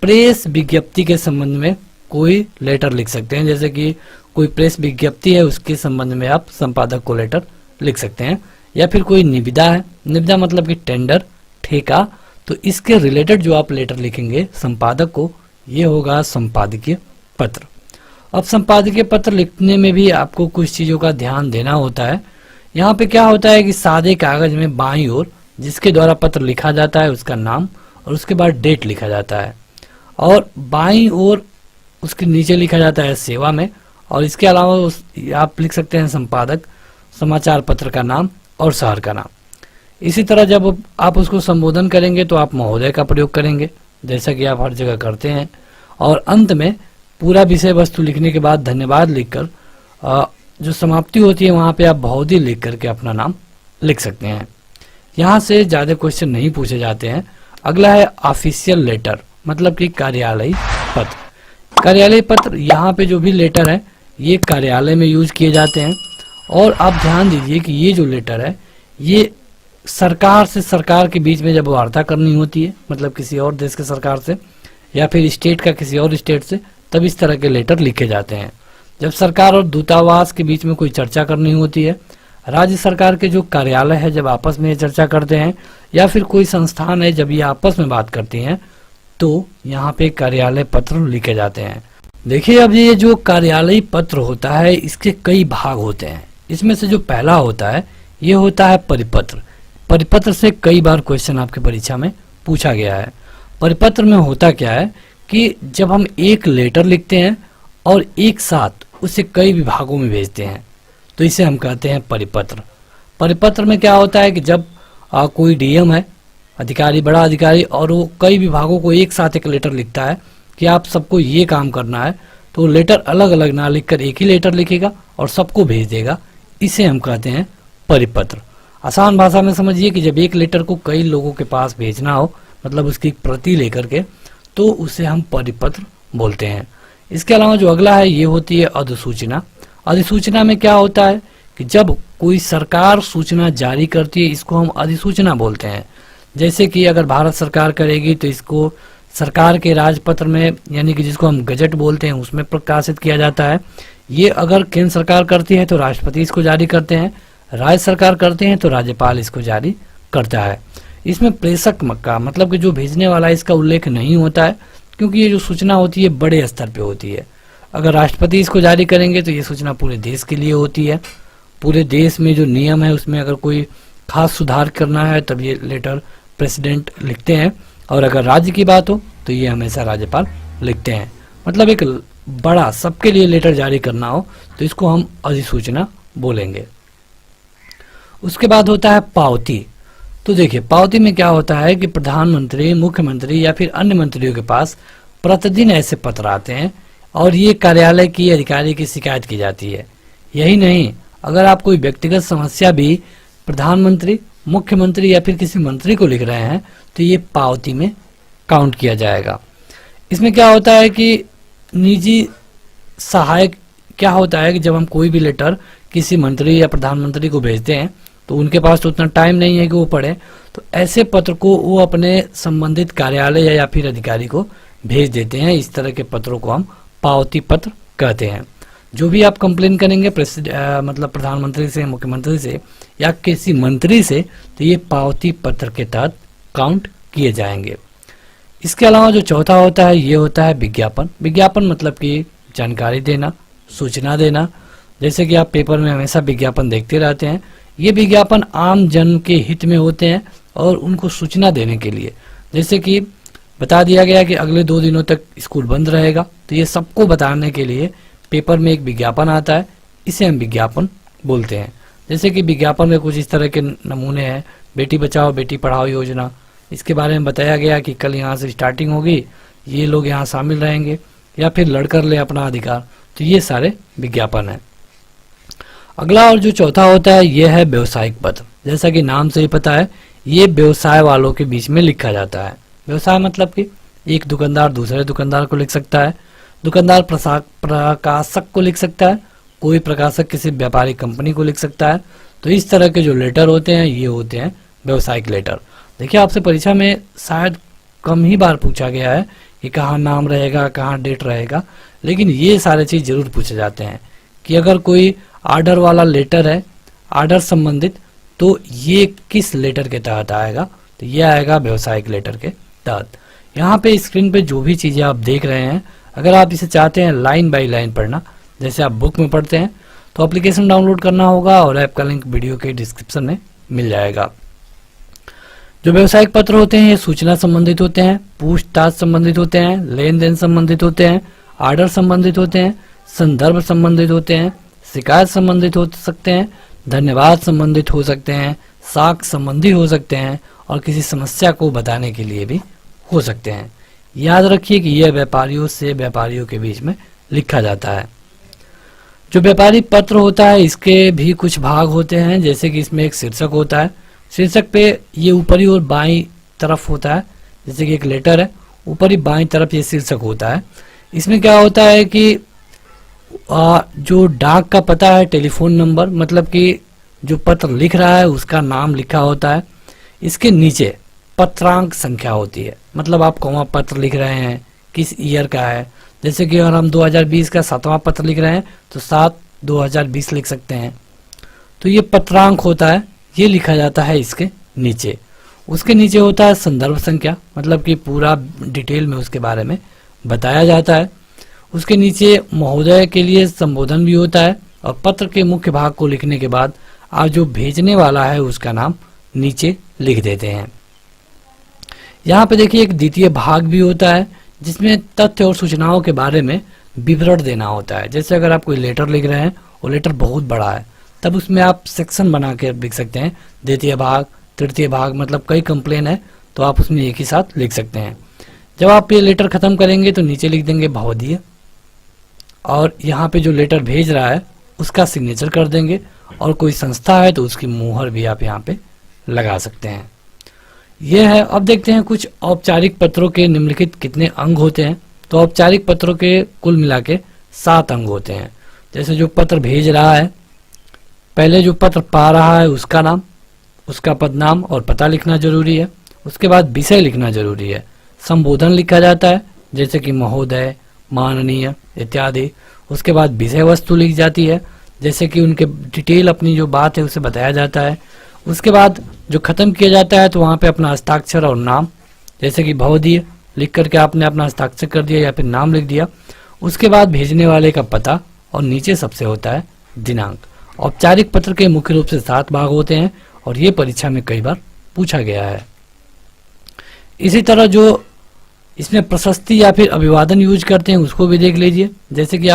प्रेस विज्ञप्ति के संबंध में कोई लेटर लिख सकते हैं, जैसे कि कोई प्रेस विज्ञप्ति है उसके संबंध में आप संपादक को लेटर लिख सकते हैं। या फिर कोई निविदा है, निविदा मतलब कि टेंडर, ठेका, तो इसके रिलेटेड जो आप लेटर लिखेंगे संपादक को, ये होगा संपादकीय पत्र। अब संपादकीय पत्र लिखने में भी आपको कुछ चीजों का ध्यान देना होता है। यहाँ पे क्या होता है कि सादे कागज में बाईं ओर जिसके द्वारा पत्र लिखा जाता है उसका नाम और उसके बाद डेट लिखा जाता है, और बाईं ओर उसके नीचे लिखा जाता है सेवा में, और इसके अलावा आप लिख सकते हैं संपादक, समाचार पत्र का नाम और शहर का नाम। इसी तरह जब आप उसको संबोधन करेंगे तो आप महोदय का प्रयोग करेंगे, जैसा कि आप हर जगह करते हैं। और अंत में पूरा विषय वस्तु लिखने के बाद धन्यवाद लिखकर जो समाप्ति होती है वहां पे आप भवदी लिख करके अपना नाम लिख सकते हैं। यहाँ से ज्यादा क्वेश्चन नहीं पूछे जाते हैं। अगला है ऑफिशियल लेटर, मतलब कि कार्यालयी पत्र। कार्यालयी पत्र, यहाँ पे जो भी लेटर है ये कार्यालय में यूज किए जाते हैं। और आप ध्यान दीजिए कि ये जो लेटर है ये सरकार से सरकार के बीच में जब वार्ता करनी होती है, मतलब किसी और देश के सरकार से या फिर स्टेट का किसी और स्टेट से, तब इस तरह के लेटर लिखे जाते हैं। जब सरकार और दूतावास के बीच में कोई चर्चा करनी होती है, राज्य सरकार के जो कार्यालय है जब आपस में चर्चा करते हैं, या फिर कोई संस्थान है जब ये आपस में बात करती हैं, तो यहाँ पे कार्यालय पत्र लिखे जाते हैं। देखिए अब ये जो कार्यालयी पत्र होता है इसके कई भाग होते हैं। इसमें से जो पहला होता है ये होता है परिपत्र। परिपत्र से कई बार क्वेश्चन आपके परीक्षा में पूछा गया है। परिपत्र में होता क्या है कि जब हम एक लेटर लिखते हैं और एक साथ उसे कई विभागों में भेजते हैं तो इसे हम कहते हैं परिपत्र। परिपत्र में क्या होता है कि जब कोई डीएम है, अधिकारी, बड़ा अधिकारी, और वो कई विभागों को एक साथ एक लेटर लिखता है कि आप सबको ये काम करना है, तो लेटर अलग अलग ना लिखकर एक ही लेटर लिखेगा और सबको भेज देगा। इसे हम कहते हैं परिपत्र। आसान भाषा में समझिए कि जब एक लेटर को कई लोगों के पास भेजना हो, मतलब उसकी प्रति लेकर के, तो उसे हम परिपत्र बोलते हैं। इसके अलावा जो अगला है ये होती है अधिसूचना। अधिसूचना में क्या होता है कि जब कोई सरकार सूचना जारी करती है, इसको हम अधिसूचना बोलते हैं। जैसे कि अगर भारत सरकार करेगी तो इसको सरकार के राजपत्र में, यानी कि जिसको हम गजट बोलते हैं, उसमें प्रकाशित किया जाता है। ये अगर केंद्र सरकार करती है तो राष्ट्रपति इसको जारी करते हैं, राज्य सरकार करते हैं तो राज्यपाल इसको जारी करता है। इसमें प्रेषक का मतलब कि जो भेजने वाला है इसका उल्लेख नहीं होता है, क्योंकि ये जो सूचना होती है बड़े स्तर पे होती है। अगर राष्ट्रपति इसको जारी करेंगे तो ये सूचना पूरे देश के लिए होती है। पूरे देश में जो नियम है उसमें अगर कोई खास सुधार करना है तब ये लेटर प्रेसिडेंट लिखते हैं, और अगर राज्य की बात हो तो ये हमेशा राज्यपाल लिखते हैं। मतलब एक बड़ा सबके लिए लेटर जारी करना हो तो इसको हम अधिसूचना बोलेंगे। उसके बाद होता है पावती। तो देखिए पावती में क्या होता है कि प्रधानमंत्री, मुख्यमंत्री या फिर अन्य मंत्रियों के पास प्रतिदिन ऐसे पत्र आते हैं और ये कार्यालय की अधिकारी की शिकायत की जाती है। यही नहीं, अगर आप कोई व्यक्तिगत समस्या भी प्रधानमंत्री, मुख्यमंत्री या फिर किसी मंत्री को लिख रहे हैं तो ये पावती में काउंट किया जाएगा। इसमें क्या होता है कि निजी सहायक क्या होता है कि जब हम कोई भी लेटर किसी मंत्री या प्रधानमंत्री को भेजते हैं तो उनके पास तो उतना टाइम नहीं है कि वो पढ़े, तो ऐसे पत्र को वो अपने संबंधित कार्यालय या फिर अधिकारी को भेज देते हैं। इस तरह के पत्रों को हम पावती पत्र कहते हैं। जो भी आप कंप्लेन करेंगे मतलब प्रधानमंत्री से, मुख्यमंत्री से या किसी मंत्री से, तो ये पावती पत्र के तहत काउंट किए जाएंगे। इसके अलावा जो चौथा होता है ये होता है विज्ञापन। विज्ञापन मतलब कि जानकारी देना, सूचना देना। जैसे कि आप पेपर में हमेशा विज्ञापन देखते रहते हैं, ये विज्ञापन आम जन के हित में होते हैं और उनको सूचना देने के लिए। जैसे कि बता दिया गया कि अगले 2 दिनों तक स्कूल बंद रहेगा, तो ये सबको बताने के लिए पेपर में एक विज्ञापन आता है, इसे हम विज्ञापन बोलते हैं। जैसे कि विज्ञापन में कुछ इस तरह के नमूने हैं, बेटी बचाओ बेटी पढ़ाओ योजना, इसके बारे में बताया गया कि कल यहाँ से स्टार्टिंग होगी, ये लोग यहाँ शामिल रहेंगे, या फिर लड़कर ले अपना अधिकार। तो ये सारे विज्ञापन हैं। अगला और जो चौथा होता है यह है व्यवसायिक पत्र। जैसा कि नाम से ही पता है, ये व्यवसाय वालों के बीच में लिखा जाता है। व्यवसाय मतलब कि एक दुकानदार दूसरे दुकानदार को लिख सकता है, दुकानदार प्रकाशक को लिख सकता है, कोई प्रकाशक किसी व्यापारिक कंपनी को लिख सकता है। तो इस तरह के जो लेटर होते हैं ये होते हैं व्यवसायिक लेटर। देखिए आपसे परीक्षा में शायद कम ही बार पूछा गया है कि कहाँ नाम रहेगा, कहाँ डेट रहेगा, लेकिन ये सारे चीज जरूर पूछे जाते हैं कि अगर कोई आर्डर वाला लेटर है, आर्डर संबंधित, तो ये किस लेटर के तहत आएगा, तो ये आएगा व्यवसायिक लेटर के तहत। यहाँ पे स्क्रीन पे जो भी चीजें आप देख रहे हैं, अगर आप इसे चाहते हैं लाइन बाय लाइन पढ़ना, जैसे आप बुक में पढ़ते हैं, तो एप्लीकेशन डाउनलोड करना होगा और ऐप का लिंक वीडियो के डिस्क्रिप्शन में मिल जाएगा। जो व्यवसायिक पत्र होते हैं ये सूचना संबंधित होते हैं, पूछताछ संबंधित होते हैं, लेन देन संबंधित होते हैं, आर्डर संबंधित होते हैं, संदर्भ संबंधित होते हैं, शिकायत संबंधित हो सकते हैं, धन्यवाद संबंधित हो सकते हैं, साख संबंधी हो सकते हैं और किसी समस्या को बताने के लिए भी हो सकते हैं। याद रखिए कि यह व्यापारियों से व्यापारियों के बीच में लिखा जाता है। जो व्यापारी पत्र होता है इसके भी कुछ भाग होते हैं, जैसे कि इसमें एक शीर्षक होता है। शीर्षक पे ये ऊपरी और बाईं तरफ होता है, जैसे कि एक लेटर है, ऊपरी बाईं तरफ ये शीर्षक होता है। इसमें क्या होता है कि जो डाक का पता है, टेलीफोन नंबर, मतलब कि जो पत्र लिख रहा है उसका नाम लिखा होता है। इसके नीचे पत्रांक संख्या होती है, मतलब आप कौन पत्र लिख रहे हैं, किस ईयर का है। जैसे कि अगर हम 2020 का 7वां पत्र लिख रहे हैं तो 7/2020 लिख सकते हैं। तो ये पत्रांक होता है, ये लिखा जाता है इसके नीचे। उसके नीचे होता है संदर्भ संख्या, मतलब कि पूरा डिटेल में उसके बारे में बताया जाता है। उसके नीचे महोदय के लिए संबोधन भी होता है और पत्र के मुख्य भाग को लिखने के बाद आप जो भेजने वाला है उसका नाम नीचे लिख देते हैं। यहाँ पे देखिए एक द्वितीय भाग भी होता है जिसमें तथ्य और सूचनाओं के बारे में विवरण देना होता है। जैसे अगर आप कोई लेटर लिख रहे हैं और लेटर बहुत बड़ा है, तब उसमें आप सेक्शन बना के लिख सकते हैं, द्वितीय भाग, तृतीय भाग, मतलब कई कंप्लेन है तो आप उसमें एक ही साथ लिख सकते हैं। जब आप ये लेटर खत्म करेंगे तो नीचे लिख देंगे भवदीय। और यहाँ पे जो लेटर भेज रहा है उसका सिग्नेचर कर देंगे, और कोई संस्था है तो उसकी मुहर भी आप यहाँ पे लगा सकते हैं। यह है। अब देखते हैं कुछ औपचारिक पत्रों के निम्नलिखित कितने अंग होते हैं। तो औपचारिक पत्रों के कुल मिला के 7 अंग होते हैं। जैसे जो पत्र भेज रहा है, पहले जो पत्र पा रहा है उसका नाम, उसका पदनाम और पता लिखना जरूरी है। उसके बाद विषय लिखना जरूरी है। संबोधन लिखा जाता है जैसे कि महोदय, माननीय इत्यादि। उसके बाद विषय वस्तु लिखी जाती है जैसे कि उनके डिटेल अपनी जो बात है उसे बताया जाता है। उसके बाद जो खत्म किया जाता है तो वहाँ पे अपना हस्ताक्षर और नाम, जैसे कि भवदीय लिख करके आपने अपना हस्ताक्षर कर दिया या फिर नाम लिख दिया। उसके बाद भेजने वाले का पता और नीचे सबसे होता है दिनांक। औपचारिक पत्र के मुख्य रूप से 7 भाग होते हैं और ये परीक्षा में कई बार पूछा गया है। इसी तरह जो इसमें प्रशस्ति या फिर अभिवादन यूज करते हैं उसको भी देख लीजिए। जैसे कि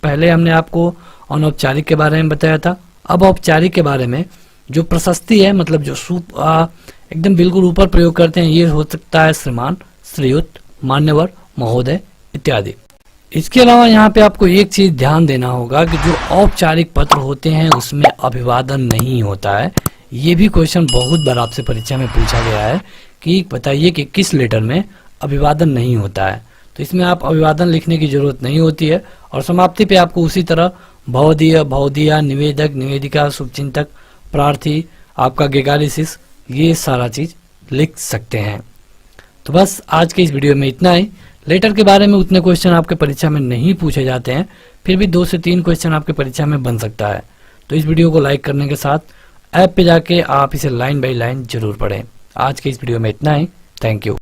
पहले हमने आपको अनौपचारिक के बारे में बताया था। अब औपचारिक के बारे में जो प्रशस्ति है, मतलब जो एकदम बिल्कुल ऊपर प्रयोग करते हैं, ये हो सकता है श्रीमान, श्रीयुत, मान्यवर, महोदय इत्यादि। इसके अलावा यहाँ पे आपको एक चीज ध्यान देना होगा कि जो औपचारिक पत्र होते हैं उसमें अभिवादन नहीं होता है। ये भी क्वेश्चन बहुत बार आपसे परीक्षा में पूछा गया है कि बताइए कि किस लेटर में अभिवादन नहीं होता है। तो इसमें आप अभिवादन लिखने की जरूरत नहीं होती है, और समाप्ति पे आपको उसी तरह भवदीय, भवदीया, निवेदक, निवेदिका, शुभचिंतक, प्रार्थी, आपका गेगारिसिस, ये सारा चीज लिख सकते हैं। तो बस आज के इस वीडियो में इतना ही। लेटर के बारे में उतने क्वेश्चन आपके परीक्षा में नहीं पूछे जाते हैं, फिर भी 2 से 3 क्वेश्चन आपके परीक्षा में बन सकता है। तो इस वीडियो को लाइक करने के साथ ऐप पे जाके आप इसे लाइन बाय लाइन जरूर पढ़ें। आज के इस वीडियो में इतना ही। Thank you.